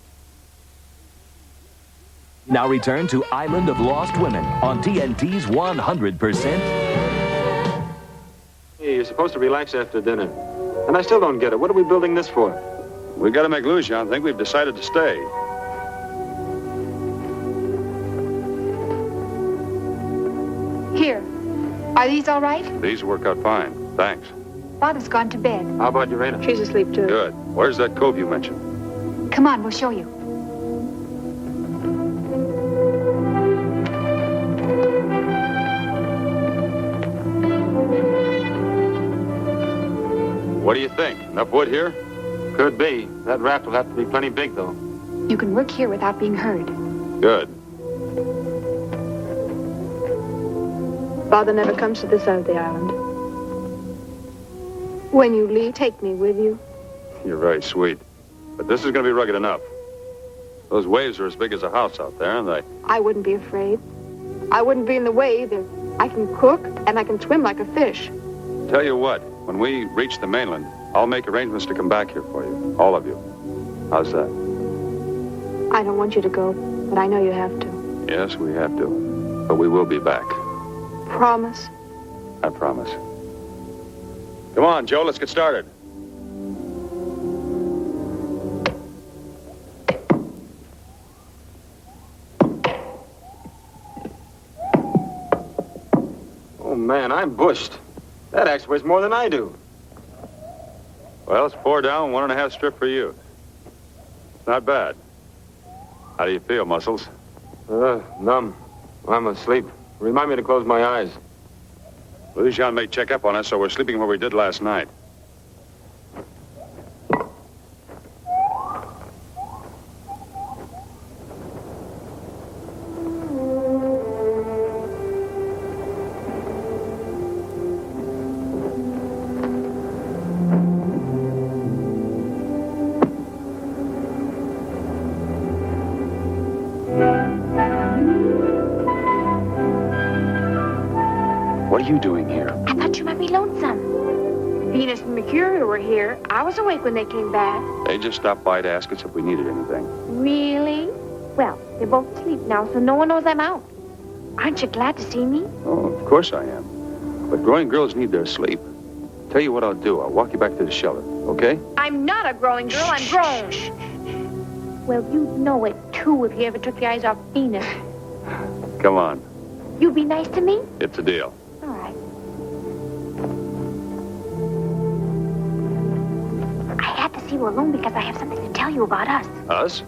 Speaker 1: Now return to Island of Lost Women on TNT's 100%.
Speaker 3: Hey, you're supposed to relax after dinner. And I still don't get it. What are we building this for?
Speaker 2: We got to make Lucian think we've decided to stay.
Speaker 6: Here. Are these all right?
Speaker 2: These work out fine. Thanks.
Speaker 6: Father's gone to bed.
Speaker 3: How about Urena?
Speaker 8: She's asleep, too.
Speaker 2: Good. Where's that cove you mentioned?
Speaker 6: Come on, we'll show you.
Speaker 2: What do you think? Enough wood here?
Speaker 3: Could be. That raft will have to be plenty big, though.
Speaker 6: You can work here without being heard.
Speaker 2: Good.
Speaker 8: Father never comes to this side of the island. When you leave, take me with you.
Speaker 2: You're very sweet. But this is going to be rugged enough. Those waves are as big as a house out there, aren't they?
Speaker 8: I wouldn't be afraid. I wouldn't be in the way either. I can cook, and I can swim like a fish.
Speaker 2: Tell you what, when we reach the mainland, I'll make arrangements to come back here for you. All of you. How's that?
Speaker 8: I don't want you to go, but I know you have to.
Speaker 2: Yes, we have to. But we will be back.
Speaker 8: Promise?
Speaker 2: I promise. Come on, Joe, let's get started.
Speaker 3: Oh, man, I'm bushed. That axe weighs more than I do.
Speaker 2: Well, it's 4 down, 1.5 strip for you. It's not bad. How do you feel, Muscles?
Speaker 3: Numb. I'm asleep. Remind me to close my eyes.
Speaker 2: Lucian may check up on us, so we're sleeping where we did last night.
Speaker 4: What are you doing here?
Speaker 7: I thought you might be lonesome. Venus and Mercury were here. I was awake when they came back.
Speaker 2: They just stopped by to ask us if we needed anything.
Speaker 7: Really? Well, they're both asleep now, so no one knows I'm out. Aren't you glad to see me?
Speaker 2: Oh, of course I am. But growing girls need their sleep. Tell you what I'll do. I'll walk you back to the shelter, okay?
Speaker 7: I'm not a growing girl. I'm grown. Well, you'd know it, too, if you ever took your eyes off Venus.
Speaker 2: Come on.
Speaker 7: You'd be nice to me?
Speaker 2: It's a deal.
Speaker 7: All right. I had to see you alone because I have something to tell you about us.
Speaker 2: Us?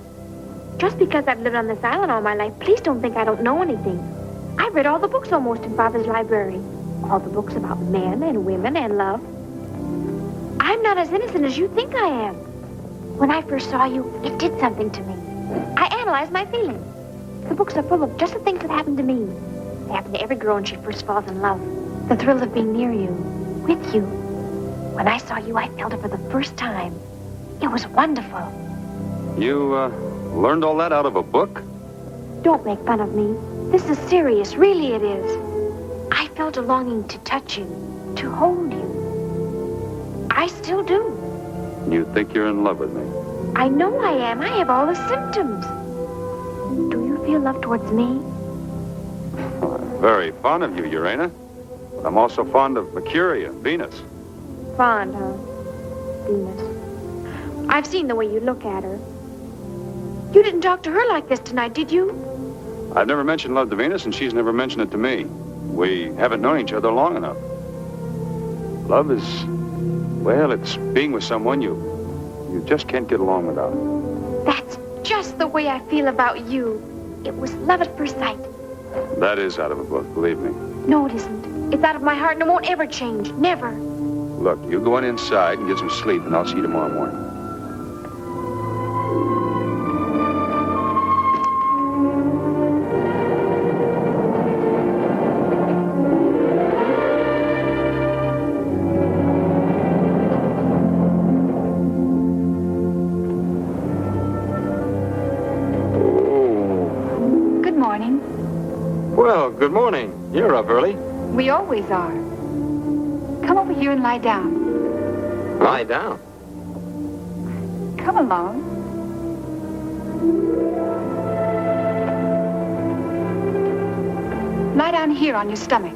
Speaker 7: Just because I've lived on this island all my life, please don't think I don't know anything. I've read all the books almost in Father's library. All the books about men and women and love. I'm not as innocent as you think I am. When I first saw you, it did something to me. I analyzed my feelings. The books are full of just the things that happened to me. They happen to every girl when she first falls in love. The thrill of being near you, with you. When I saw you, I felt it for the first time. It was wonderful.
Speaker 2: You, learned all that out of a book?
Speaker 7: Don't make fun of me. This is serious. Really it is. I felt a longing to touch you, to hold you. I still do.
Speaker 2: You think you're in love with me?
Speaker 7: I know I am. I have all the symptoms. Do you feel love towards me?
Speaker 2: I'm very fond of you, Urena. But I'm also fond of Mercury and Venus.
Speaker 7: Fond, huh? Venus. I've seen the way you look at her. You didn't talk to her like this tonight, did you?
Speaker 2: I've never mentioned love to Venus, and she's never mentioned it to me. We haven't known each other long enough. Love is, well, it's being with someone you just can't get along without.
Speaker 7: That's just the way I feel about you. It was love at first sight.
Speaker 2: That is out of a book, believe me.
Speaker 7: No, it isn't. It's out of my heart and it won't ever change. Never.
Speaker 2: Look, you go on inside and get some sleep, and I'll see you tomorrow morning.
Speaker 3: Well, good morning. You're up early.
Speaker 6: We always are. Come over here and lie down.
Speaker 3: Lie down?
Speaker 6: Come along. Lie down here on your stomach.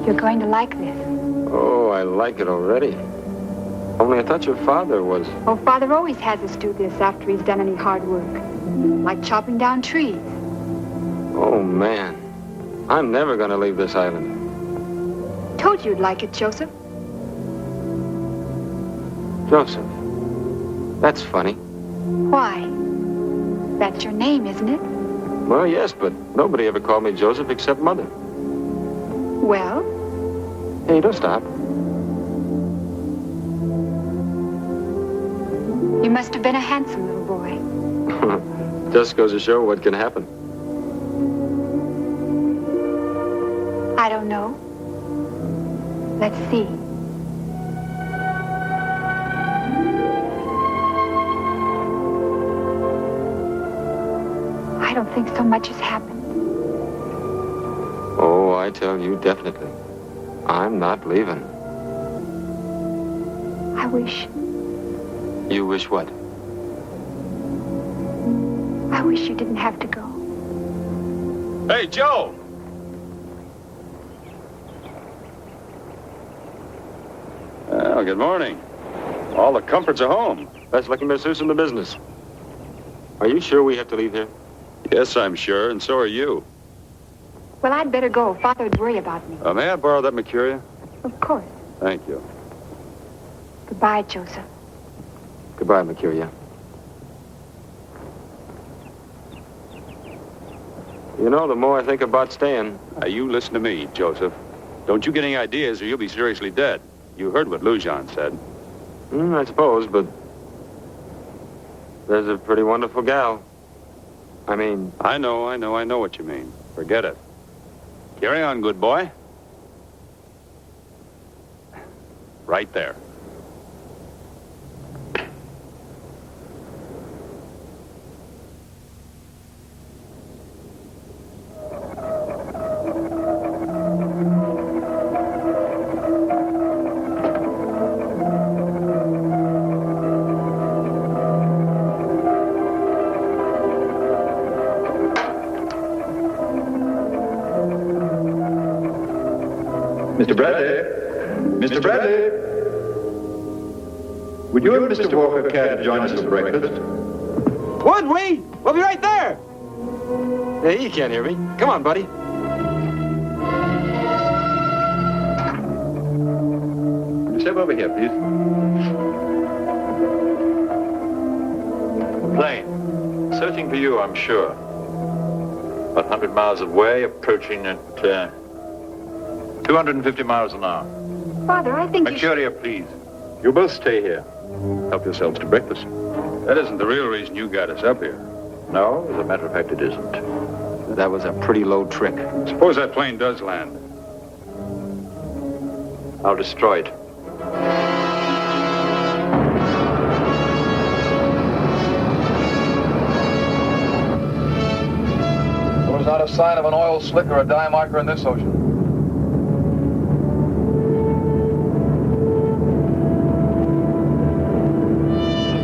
Speaker 6: You're going to like this.
Speaker 3: Oh, I like it already. Only I thought your father was...
Speaker 6: Oh, Father always has us do this after he's done any hard work. Like chopping down trees.
Speaker 3: Oh, man. I'm never going to leave this island.
Speaker 6: Told you you'd like it, Joseph.
Speaker 3: Joseph. That's funny.
Speaker 6: Why? That's your name, isn't it?
Speaker 3: Well, yes, but nobody ever called me Joseph except Mother.
Speaker 6: Well?
Speaker 3: Hey, don't stop.
Speaker 6: You must have been a handsome little boy.
Speaker 3: Just goes to show what can happen.
Speaker 6: I don't know. Let's see. I don't think so much has happened.
Speaker 3: Oh, I tell you, definitely. I'm not leaving.
Speaker 6: I wish.
Speaker 3: You wish what?
Speaker 6: I wish you didn't have to go.
Speaker 2: Hey, Joe! Well, good morning. All the comforts are home.
Speaker 3: That's lucky Miss Houston, the business. Are you sure we have to leave here?
Speaker 2: Yes, I'm sure, and so are you.
Speaker 6: Well, I'd better go. Father would worry about me.
Speaker 2: May I borrow that Mercuria?
Speaker 6: Of course.
Speaker 2: Thank you.
Speaker 6: Goodbye, Joseph.
Speaker 3: Goodbye, Mercuria. You know, the more I think about staying...
Speaker 2: Now, you listen to me, Joseph. Don't you get any ideas or you'll be seriously dead. You heard what Lujan said.
Speaker 3: I suppose, but... There's a pretty wonderful gal. I mean...
Speaker 2: I know what you mean. Forget it. Carry on, good boy. Right there.
Speaker 5: Mr. Bradley? Mr. Bradley? Would you and Mr. Walker care to join us for breakfast?
Speaker 3: Would we? We'll be right there. Hey, you can't hear me. Come on, buddy.
Speaker 5: Would you step over here, please? Plane. Searching for you, I'm sure. About 100 miles away, approaching at 250 miles an hour.
Speaker 6: Father, I think
Speaker 5: Mercuria, please. You both stay here. Help yourselves to breakfast.
Speaker 2: That isn't the real reason you got us up here.
Speaker 5: No, as a matter of fact, it isn't.
Speaker 3: That was a pretty low trick.
Speaker 2: Suppose that plane does land.
Speaker 5: I'll destroy it.
Speaker 9: There's not a sign of an oil slick or a dye marker in this ocean.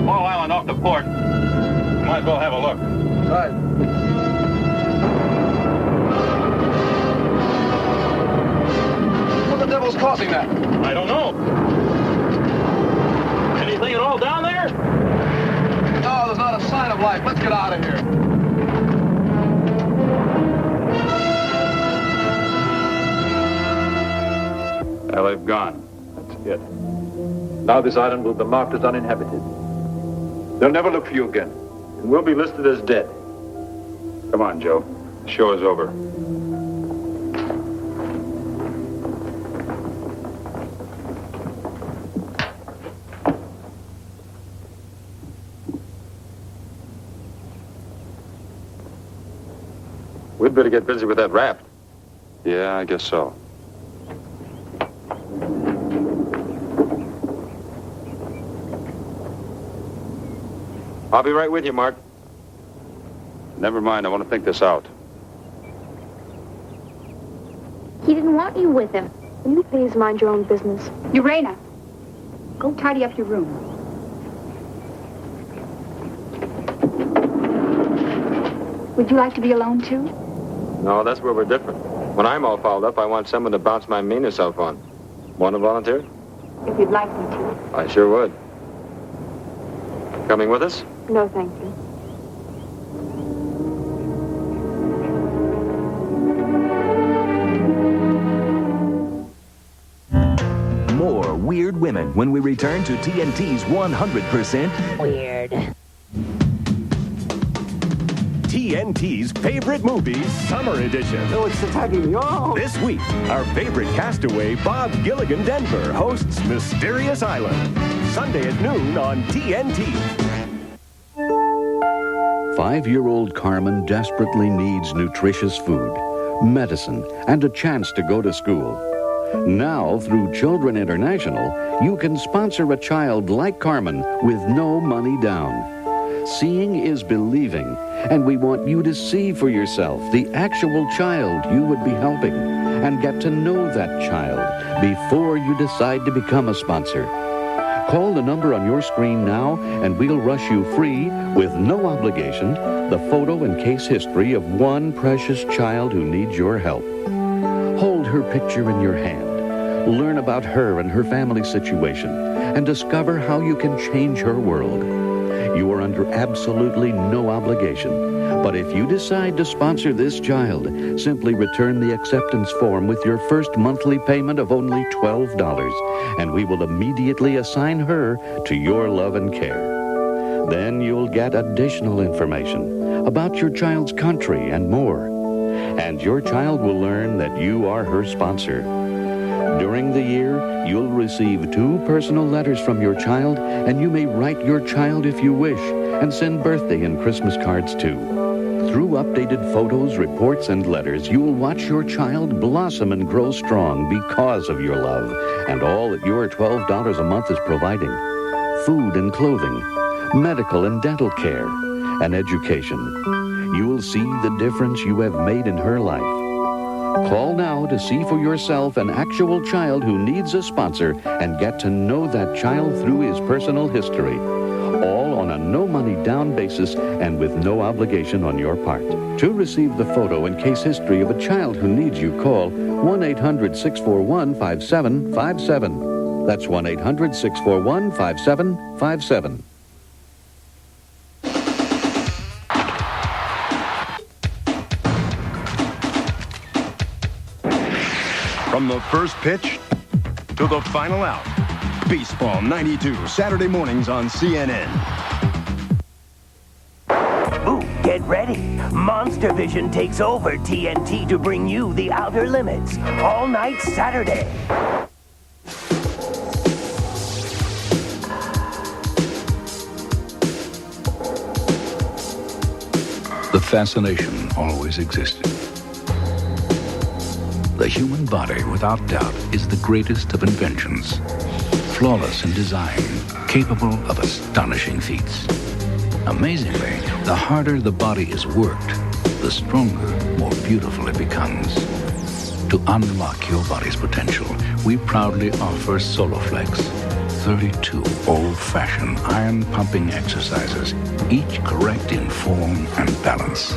Speaker 2: Small island off the port. Might as well have a look.
Speaker 9: Right. What the devil's causing that?
Speaker 2: I don't know. Anything at all down there?
Speaker 9: No, there's not a sign of life. Let's get out of here.
Speaker 2: Well, they've gone. That's it.
Speaker 5: Now this island will be marked as uninhabited. They'll never look for you again.
Speaker 3: And we'll be listed as dead.
Speaker 2: Come on, Joe. The show is over.
Speaker 3: We'd better get busy with that raft.
Speaker 2: Yeah, I guess so.
Speaker 3: I'll be right with you, Mark.
Speaker 2: Never mind, I want to think this out.
Speaker 7: He didn't want you with him.
Speaker 8: Will you please mind your own business?
Speaker 6: Urena, go tidy up your room. Would you like to be alone, too?
Speaker 3: No, that's where we're different. When I'm all fouled up, I want someone to bounce my meanness off on. Want to volunteer?
Speaker 6: If you'd like me to.
Speaker 3: I sure would. Coming with us?
Speaker 8: No, thank you.
Speaker 1: More Weird Women when we return to TNT's 100%
Speaker 10: Weird.
Speaker 23: TNT's favorite movies summer edition.
Speaker 11: Oh, it's attacking me. Oh!
Speaker 23: This week, our favorite castaway, Bob Gilligan Denver, hosts Mysterious Island. Sunday at noon on TNT.
Speaker 13: 5-year-old Carmen desperately needs nutritious food, medicine, and a chance to go to school. Now, through Children International, you can sponsor a child like Carmen with no money down. Seeing is believing, and we want you to see for yourself the actual child you would be helping and get to know that child before you decide to become a sponsor. Call the number on your screen now, and we'll rush you free, with no obligation, the photo and case history of one precious child who needs your help. Hold her picture in your hand. Learn about her and her family situation, and discover how you can change her world. You are under absolutely no obligation, but if you decide to sponsor this child, simply return the acceptance form with your first monthly payment of only $12, and we will immediately assign her to your love and care. Then you'll get additional information about your child's country and more, and your child will learn that you are her sponsor. During the year, you'll receive 2 personal letters from your child, and you may write your child if you wish, and send birthday and Christmas cards too. Through updated photos, reports, and letters, you'll watch your child blossom and grow strong because of your love, and all that your $12 a month is providing. Food and clothing, medical and dental care, and education. You will see the difference you have made in her life. Call now to see for yourself an actual child who needs a sponsor and get to know that child through his personal history. All on a no-money-down basis and with no obligation on your part. To receive the photo and case history of a child who needs you, call 1-800-641-5757. That's 1-800-641-5757.
Speaker 14: From the first pitch to the final out. Baseball 92, Saturday mornings on CNN.
Speaker 10: Ooh, get ready. Monster Vision takes over TNT to bring you The Outer Limits. All night Saturday.
Speaker 16: The fascination always existed. The human body, without doubt, is the greatest of inventions. Flawless in design, capable of astonishing feats. Amazingly, the harder the body is worked, the stronger, more beautiful it becomes. To unlock your body's potential, we proudly offer Soloflex. 32 old-fashioned iron-pumping exercises, each correct in form and balance.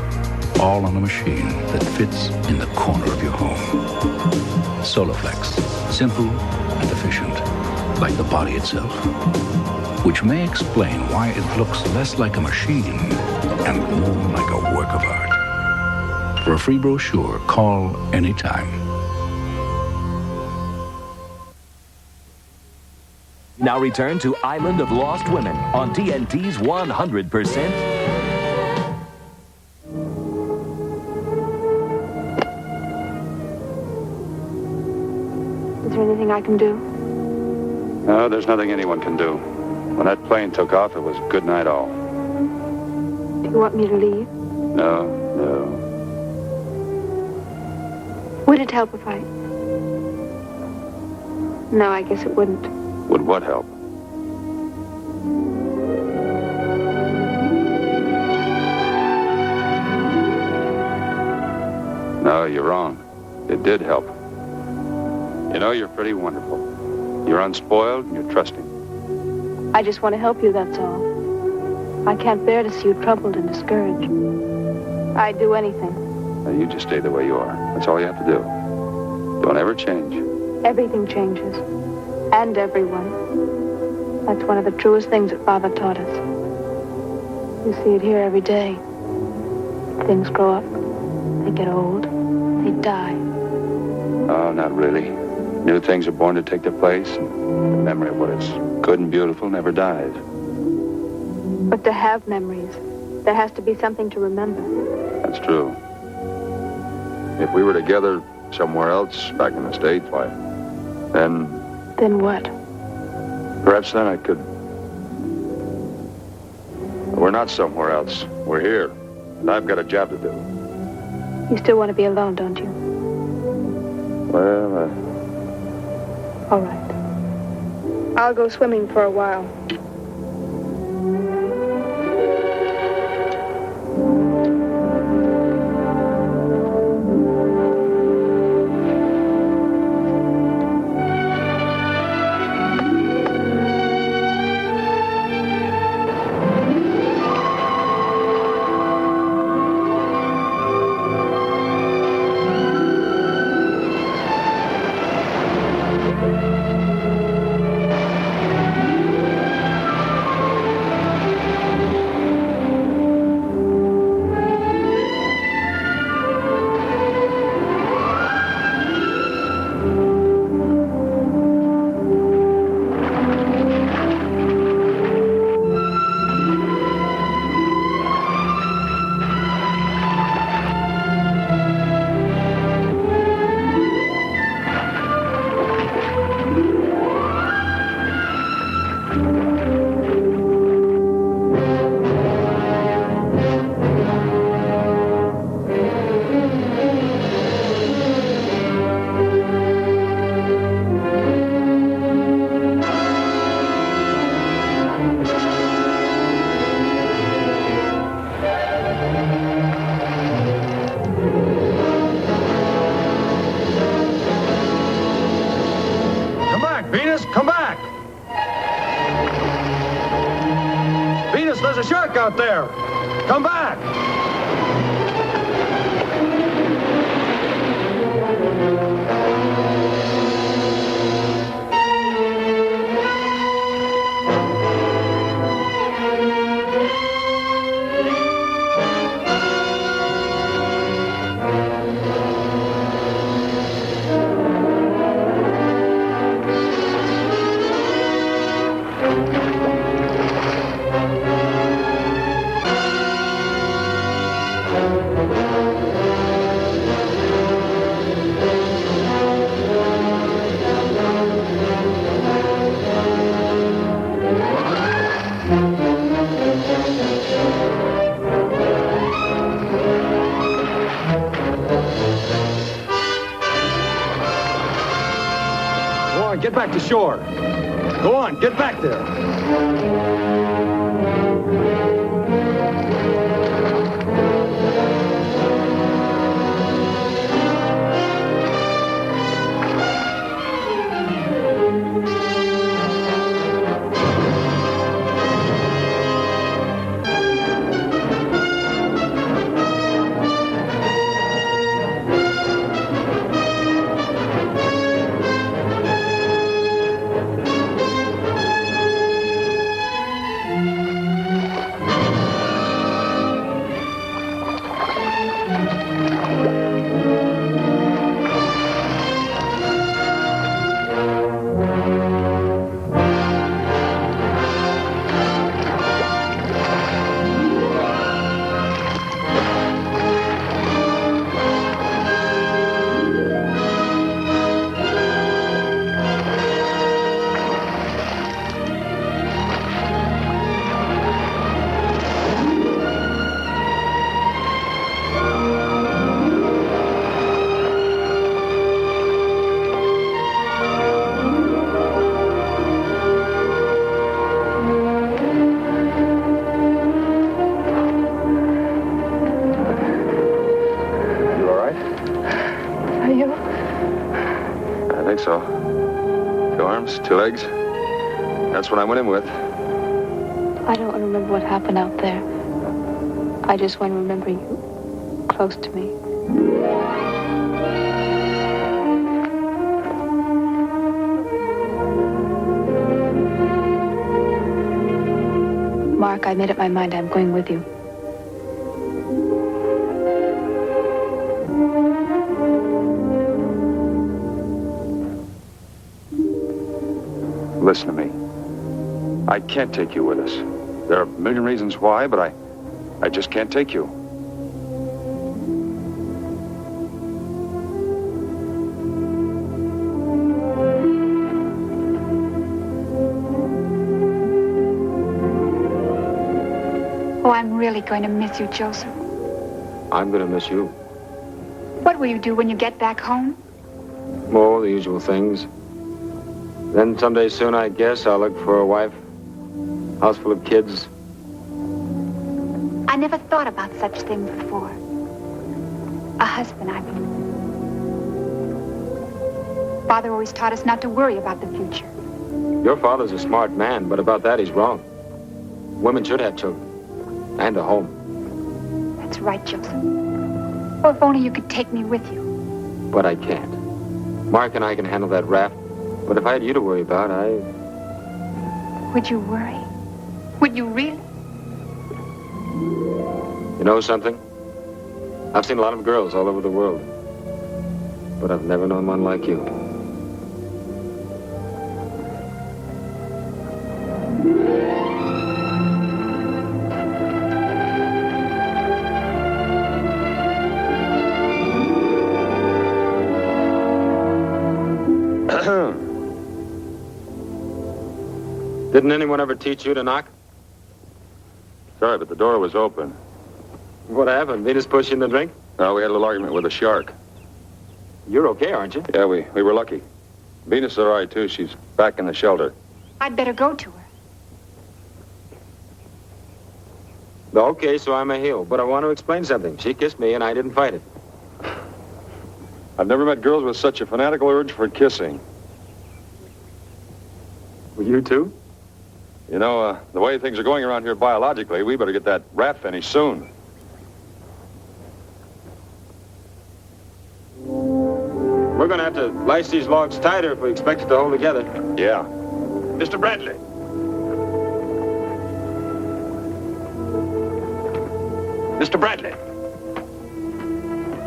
Speaker 16: All on a machine that fits in the corner of your home. Soloflex. Simple and efficient, like the body itself. Which may explain why it looks less like a machine and more like a work of art. For a free brochure, call anytime.
Speaker 1: Now return to Island of Lost Women on TNT's 100%.
Speaker 8: Is there anything I can do?
Speaker 2: No, there's nothing anyone can do. When that plane took off, it was good night all.
Speaker 8: Do you want me to leave?
Speaker 2: No.
Speaker 8: Would it help if I... No, I guess it wouldn't.
Speaker 2: Would what help? No, you're wrong. It did help. You know, you're pretty wonderful. You're unspoiled and you're trusting.
Speaker 8: I just want to help you, that's all. I can't bear to see you troubled and discouraged. I'd do anything.
Speaker 2: Now, you just stay the way you are. That's all you have to do. Don't ever change.
Speaker 8: Everything changes. And everyone. That's one of the truest things that Father taught us. You see it here every day. Things grow up. They get old. They die.
Speaker 2: Oh, not really. New things are born to take their place, and the memory of what is good and beautiful never dies.
Speaker 8: But to have memories, there has to be something to remember.
Speaker 2: That's true. If we were together somewhere else, back in the States, why, then...
Speaker 8: Then what?
Speaker 2: Perhaps then I could... We're not somewhere else. We're here. And I've got a job to do.
Speaker 8: You still want to be alone, don't you?
Speaker 2: Well,
Speaker 8: All right. I'll go swimming for a while.
Speaker 3: Out there. Come back. Get back to shore. Go on, get back there.
Speaker 2: so. 2 arms, 2 legs. That's what I went in with.
Speaker 8: I don't remember what happened out there. I just want to remember you close to me. Mark, I made up my mind I'm going with you.
Speaker 2: Listen to me. I can't take you with us. There are a million reasons why, but I just can't take you.
Speaker 6: Oh, I'm really going to miss you, Joseph.
Speaker 3: I'm going to miss you.
Speaker 6: What will you do when you get back home?
Speaker 3: Oh, the usual things. Then someday soon, I guess, I'll look for a wife. House full of kids.
Speaker 6: I never thought about such things before. A husband, I mean. Father always taught us not to worry about the future.
Speaker 3: Your father's a smart man, but about that, he's wrong. Women should have children. And a home.
Speaker 6: That's right, Joseph. Oh, if only you could take me with you.
Speaker 3: But I can't. Mark and I can handle that raft. But if I had you to worry about,
Speaker 6: Would you worry? Would you really?
Speaker 3: You know something? I've seen a lot of girls all over the world. But I've never known one like you. Didn't anyone ever teach you to knock?
Speaker 2: Sorry, but the door was open.
Speaker 3: What happened? Venus pushed you in the drink?
Speaker 2: No, we had a little argument with a shark.
Speaker 3: You're okay, aren't you?
Speaker 2: Yeah, we were lucky. Venus is all right, too. She's back in the shelter.
Speaker 6: I'd better go to her.
Speaker 3: Okay, so I'm a heel. But I want to explain something. She kissed me, and I didn't fight it.
Speaker 2: I've never met girls with such a fanatical urge for kissing.
Speaker 3: Well, you too?
Speaker 2: You know, the way things are going around here biologically, we better get that raft finished soon.
Speaker 3: We're going to have to lace these logs tighter if we expect it to hold together.
Speaker 2: Yeah.
Speaker 12: Mr. Bradley. Mr. Bradley.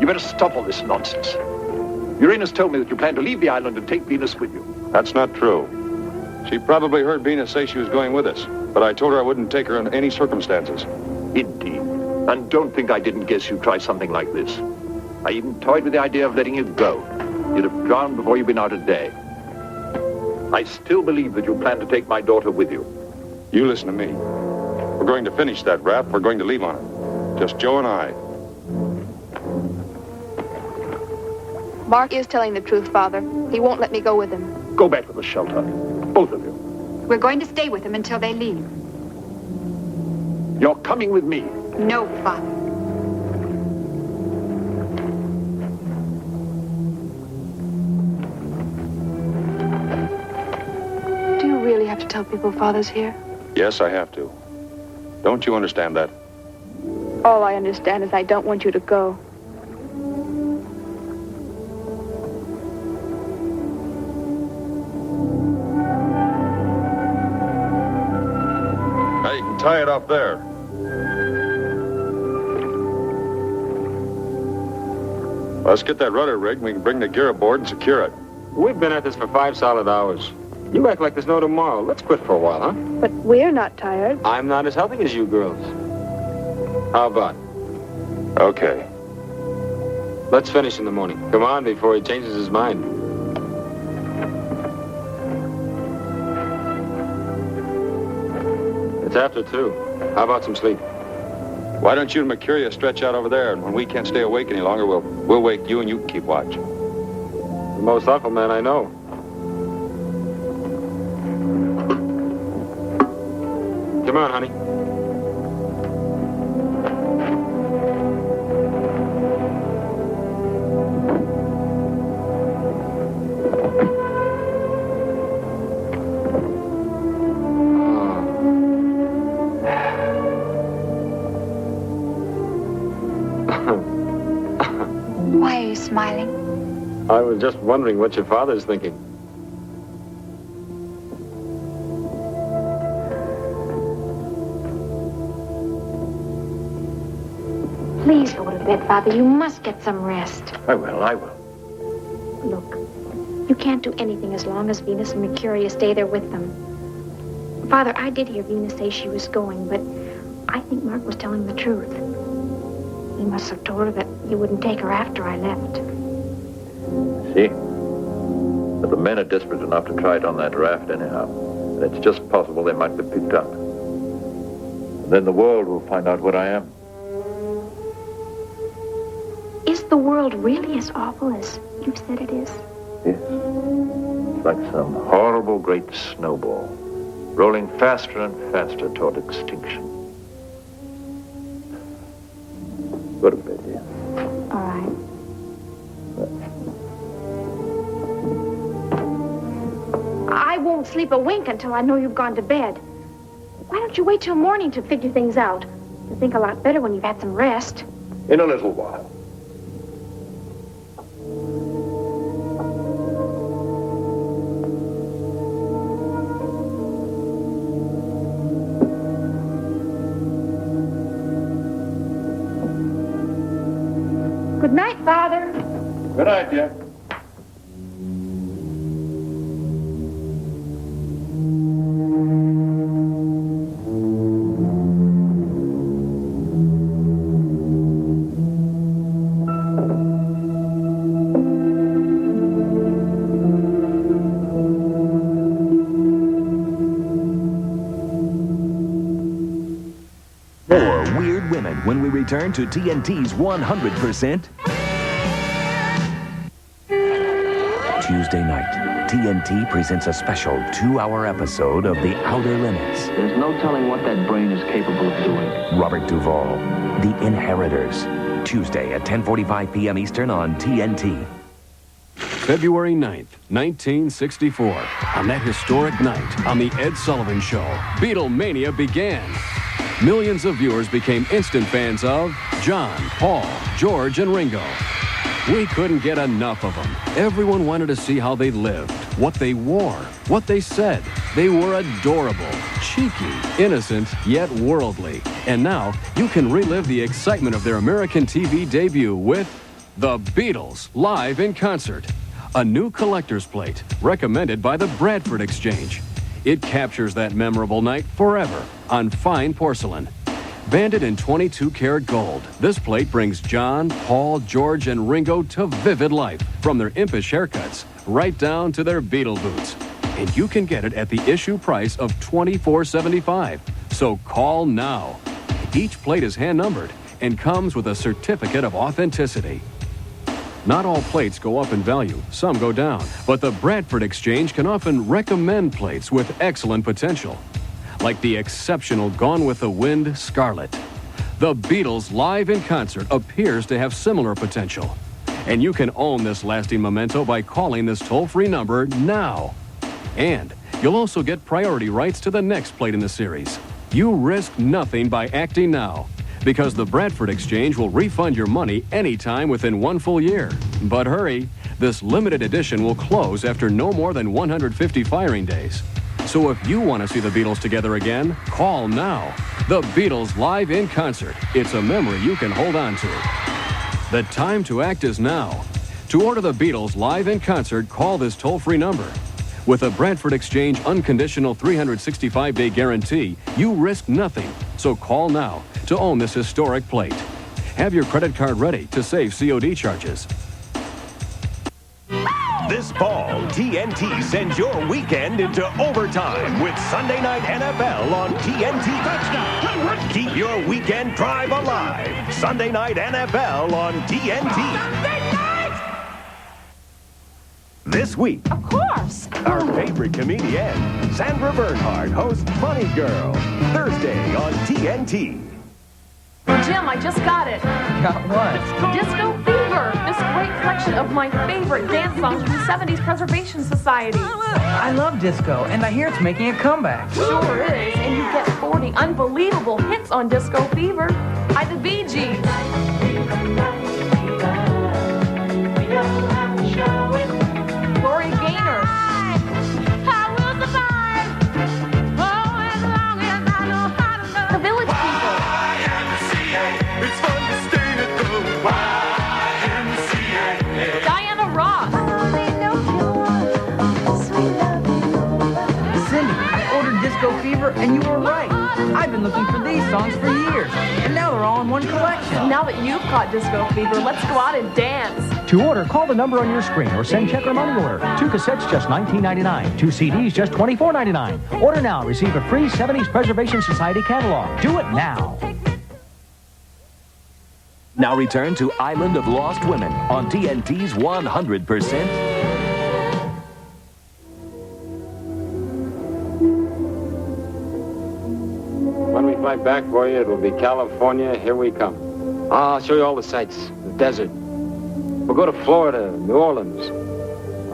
Speaker 12: You better stop all this nonsense. Uranus told me that you plan to leave the island and take Venus with you.
Speaker 2: That's not true. She probably heard Venus say she was going with us, but I told her I wouldn't take her in any circumstances.
Speaker 12: Indeed. And don't think I didn't guess you'd try something like this. I even toyed with the idea of letting you go. You'd have drowned before you'd been out a day. I still believe that you plan to take my daughter with you.
Speaker 2: You listen to me. We're going to finish that raft. We're going to leave on it. Just Joe and I.
Speaker 8: Mark is telling the truth, Father. He won't let me go with him.
Speaker 12: Go back to the shelter. Both of you.
Speaker 6: We're going to stay with him until they leave.
Speaker 12: You're coming with me.
Speaker 6: No, Father.
Speaker 8: Do you really have to tell people Father's here?
Speaker 2: Yes, I have to. Don't you understand that?
Speaker 8: All I understand is I don't want you to go.
Speaker 2: Now you can tie it up there. Let's get that rudder rigged and we can bring the gear aboard and secure it.
Speaker 3: We've been at this for 5 solid hours. You act like there's no tomorrow. Let's quit for a while, huh?
Speaker 8: But we're not tired.
Speaker 3: I'm not as healthy as you girls. How about?
Speaker 2: Okay.
Speaker 3: Let's finish in the morning. Come on, before he changes his mind. It's after 2. How about some sleep?
Speaker 2: Why don't you and Mercuria stretch out over there, and when we can't stay awake any longer, we'll wake you and you can keep watch.
Speaker 3: The most thoughtful man I know. Come on, honey.
Speaker 6: Why are you smiling?
Speaker 3: I was just wondering what your father's thinking.
Speaker 7: Please go to bed, Father. You must get some rest.
Speaker 12: I will.
Speaker 7: Look, you can't do anything as long as Venus and Mercurius stay there with them. Father, I did hear Venus say she was going, but I think Mark was telling the truth. He must have told her that you wouldn't take her after I left.
Speaker 5: See? But the men are desperate enough to try it on that raft anyhow. And it's just possible they might be picked up. And then the world will find out what I am.
Speaker 7: Is the world really as awful as you said it is?
Speaker 5: Yes. It's like some horrible great snowball, rolling faster and faster toward extinction. Go to bed, dear.
Speaker 7: All right. I won't sleep a wink until I know you've gone to bed. Why don't you wait till morning to figure things out? You'll think a lot better when you've had some rest.
Speaker 12: In a little while.
Speaker 7: Good night, Father.
Speaker 5: Good night, dear.
Speaker 1: More Weird Women when we return to TNT's 100%. Tuesday night, TNT presents a special 2-hour episode of The Outer Limits.
Speaker 4: There's no telling what that brain is capable of doing.
Speaker 1: Robert Duvall, The Inheritors. Tuesday at 10:45 p.m. Eastern on TNT.
Speaker 25: February 9th, 1964. On that historic night, on The Ed Sullivan Show, Beatlemania began. Millions of viewers became instant fans of John, Paul, George, and Ringo. We couldn't get enough of them. Everyone wanted to see how they lived, what they wore, what they said. They were adorable, cheeky, innocent, yet worldly. And now you can relive the excitement of their American TV debut with The Beatles live in concert. A new collector's plate recommended by the Bradford Exchange. It captures that memorable night forever on fine porcelain. Banded in 22-karat gold, this plate brings John, Paul, George, and Ringo to vivid life, from their impish haircuts right down to their Beatle boots. And you can get it at the issue price of $24.75. So call now. Each plate is hand-numbered and comes with a certificate of authenticity. Not all plates go up in value, some go down, but the Bradford Exchange can often recommend plates with excellent potential. Like the exceptional Gone with the Wind Scarlet. The Beatles live in concert appears to have similar potential. And you can own this lasting memento by calling this toll-free number now. And you'll also get priority rights to the next plate in the series. You risk nothing by acting now, because the Bradford Exchange will refund your money anytime within 1 full year. But hurry, this limited edition will close after no more than 150 firing days. So if you want to see the Beatles together again, call now. The Beatles live in concert. It's a memory you can hold on to. The time to act is now. To order the Beatles live in concert, call this toll-free number. With a Bradford Exchange unconditional 365-day guarantee, you risk nothing. So call now to own this historic plate. Have your credit card ready to save COD charges.
Speaker 23: This fall, TNT sends your weekend into overtime with Sunday Night NFL on TNT. Touchdown! Keep your weekend drive alive. Sunday Night NFL on TNT. This week,
Speaker 7: Of course.
Speaker 23: our favorite comedian, Sandra Bernhard, hosts Funny Girl. Thursday on TNT.
Speaker 17: Jim, I just got it.
Speaker 18: Got what?
Speaker 17: Disco Fever. This great collection of my favorite dance songs from the 70s Preservation Society.
Speaker 18: I love disco, and I hear it's making a comeback.
Speaker 17: Sure is. And you get 40 unbelievable hits on Disco Fever by the Bee Gees. Lori Gaynor. The Village People.
Speaker 15: It's fun to stay at the YMCA.
Speaker 17: Diana Ross.
Speaker 18: Cindy, I ordered Disco Fever, and you were right. I've been looking for these songs for years, and now they're all in one collection.
Speaker 17: Now that you've caught Disco Fever, let's go out and dance.
Speaker 19: To order, call the number on your screen or send check or money order. 2 cassettes, just $19.99. 2 CDs, just $24.99. Order now. Receive a free 70s Preservation Society catalog. Do it now.
Speaker 1: Now return to Island of Lost Women on TNT's 100%.
Speaker 3: When we fly back for you, it will be California. Here we come. I'll show you all the sights, the desert. We'll go to Florida, New Orleans.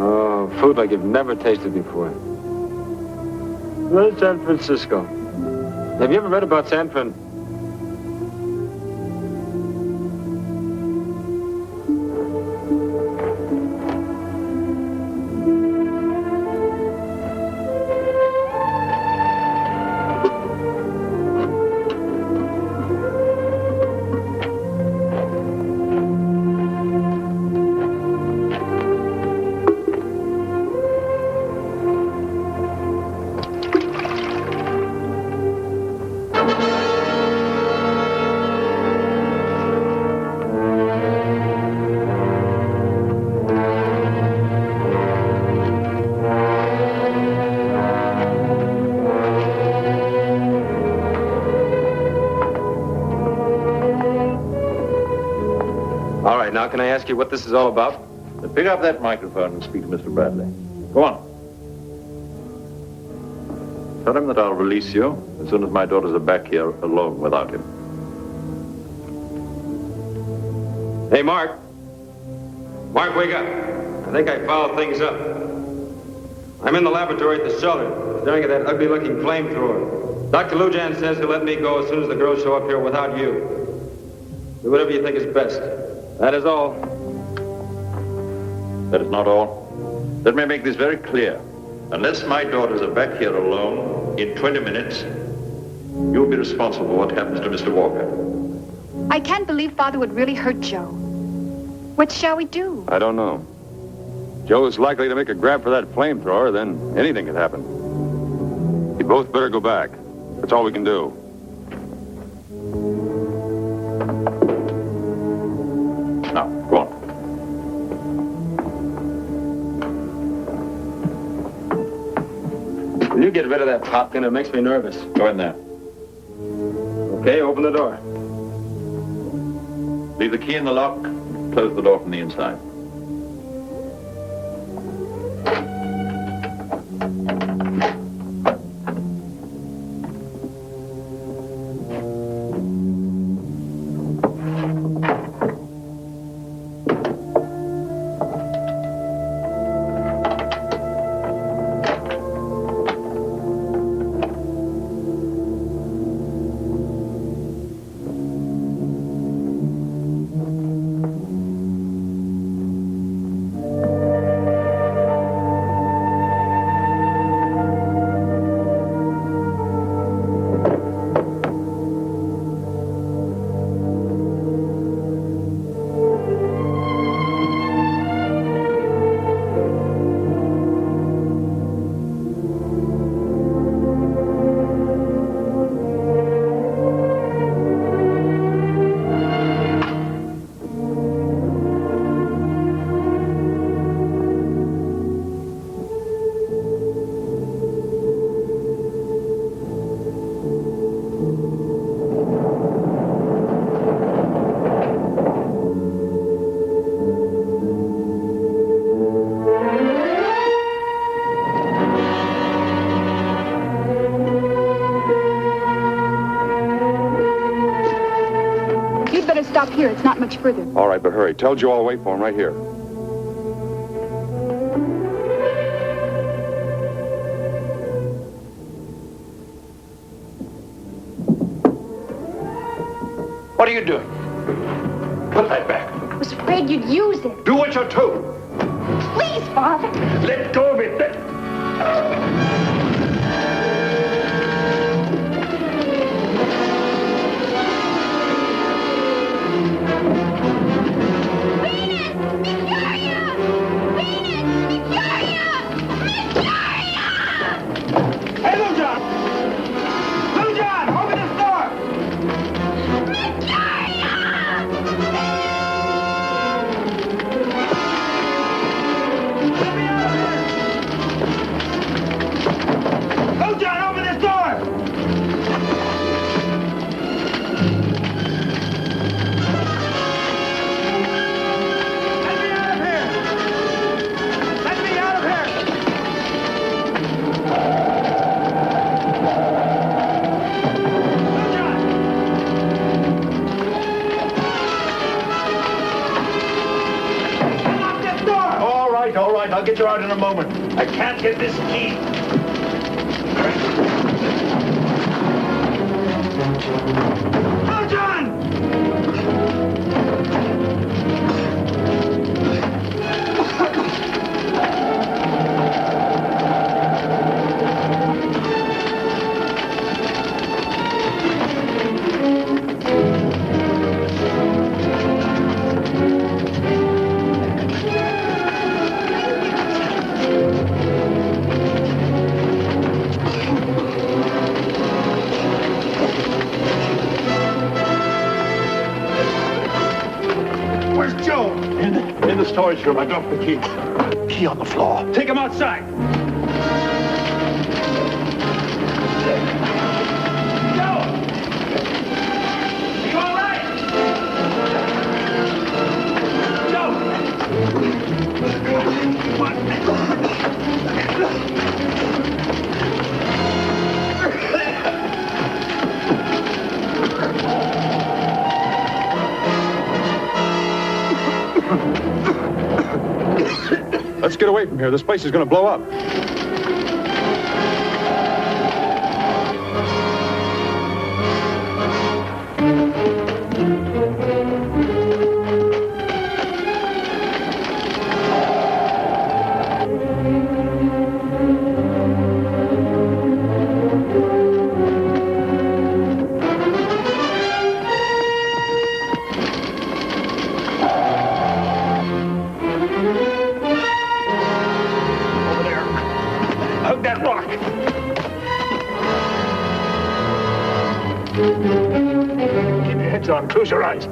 Speaker 3: Oh, food like you've never tasted before. Then San Francisco. Have you ever read about San Fran? All right, now can I ask you what this is all about?
Speaker 5: Pick up that microphone and speak to Mr. Bradley. Go on. Tell him that I'll release you as soon as my daughters are back here alone without him.
Speaker 3: Hey, Mark. Mark, wake up. I think I fouled things up. I'm in the laboratory at the shelter, staring at that ugly-looking flamethrower. Dr. Lujan says he'll let me go as soon as the girls show up here without you. Do whatever you think is best. That is all.
Speaker 5: That is not all. Let me make this very clear. Unless my daughters are back here alone in 20 minutes, you'll be responsible for what happens to Mr. Walker.
Speaker 6: I can't believe Father would really hurt Joe. What shall we do?
Speaker 2: I don't know. Joe's likely to make a grab for that flamethrower, then anything could happen. You both better go back. That's all we can do. Now, go on.
Speaker 3: Will you get rid of that popgun? It makes me nervous.
Speaker 5: Go in there.
Speaker 3: Okay, open the door.
Speaker 5: Leave the key in the lock. Close the door from the inside.
Speaker 6: Stop here. It's not much further.
Speaker 2: All right, but hurry. Tell Joe I'll wait for him right here.
Speaker 12: What are you doing? Put that back.
Speaker 7: I was afraid you'd use it.
Speaker 12: Do what you're told.
Speaker 7: Please, Father.
Speaker 12: Let go of it.
Speaker 15: Hey, Lou John! Lou John, open this door! Let me out of here! Lou John, open this door! Let me out of here! Let me out of here!
Speaker 12: All right, I'll get you out in a moment. I can't get this key.
Speaker 15: Lou John! Where's Joe?
Speaker 12: In the storage room. I dropped the key. Key on the floor.
Speaker 15: Take him outside. Joe! You all right? Joe!
Speaker 2: Let's get away from here. This place is going to blow up.
Speaker 12: On. Close your eyes.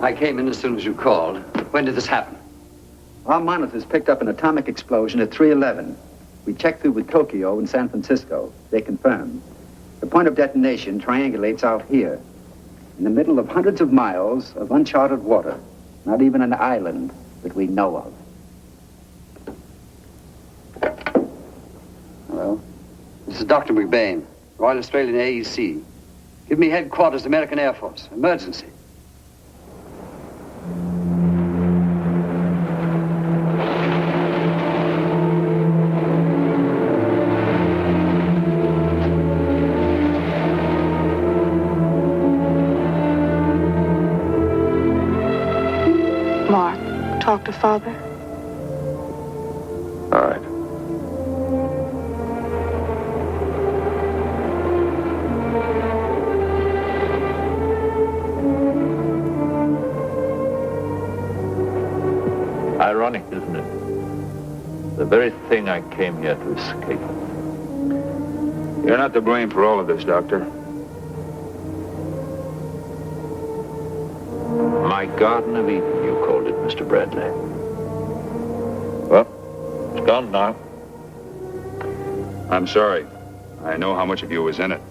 Speaker 9: I came in as soon as you called. When did this happen?
Speaker 20: Our monitors picked up an atomic explosion at 3:11. We checked through with Tokyo and San Francisco. They confirmed. The point of detonation triangulates out here, in the middle of hundreds of miles of uncharted water. Not even an island that we know of.
Speaker 9: Hello? This is Dr. McBain, Royal Australian AEC. Give me headquarters, American Air Force. Emergency.
Speaker 8: Mark, talk to Father.
Speaker 2: All right.
Speaker 5: Ironic, isn't it?
Speaker 12: The very thing I came here to escape.
Speaker 2: You're not to blame for all of this, Doctor.
Speaker 12: My Garden of Eden, you called it, Mr. Bradley. Well, it's gone now.
Speaker 2: I'm sorry. I know how much of you was in it.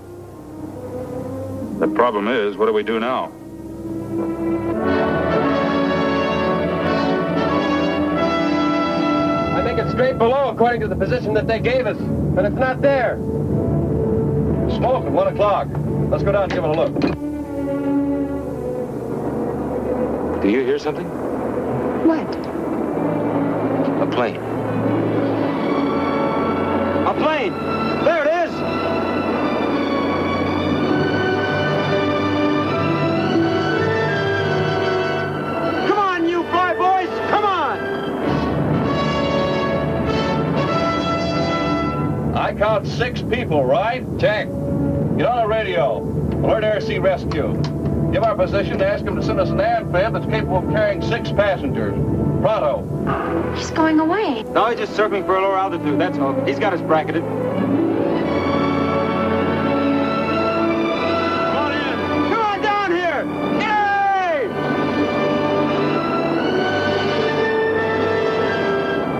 Speaker 2: The problem is, what do we do now?
Speaker 3: I think it's straight below, according to the position that they gave us. But it's not there. Smoke at 1 o'clock. Let's go down and give it a look.
Speaker 2: Do you hear something?
Speaker 6: What?
Speaker 2: A plane.
Speaker 3: A plane! There it is! Come on, you fly boys! Come on! I count 6 people, right? Check. Get on the radio. Alert Air Sea Rescue. Give our position, ask him to send us an airfare that's capable of carrying 6 passengers. Pronto.
Speaker 7: He's going away.
Speaker 3: No, he's just circling for a lower altitude, that's all. He's got us bracketed. Come on in. Come on down here!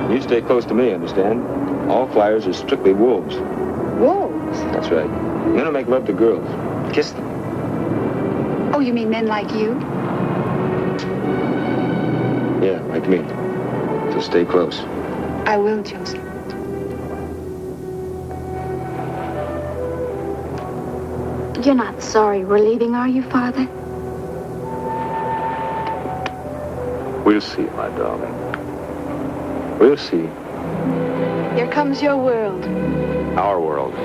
Speaker 3: Yay! You stay close to me, understand? All flyers are strictly wolves.
Speaker 6: Wolves?
Speaker 3: That's right. Men who make love to girls. Kiss them.
Speaker 6: Oh, you mean men like you?
Speaker 3: Yeah, like me. So stay close.
Speaker 6: I will, Joseph.
Speaker 7: You're not sorry we're leaving, are you, Father?
Speaker 12: We'll see, my darling. We'll see.
Speaker 8: Here comes your world.
Speaker 2: Our world.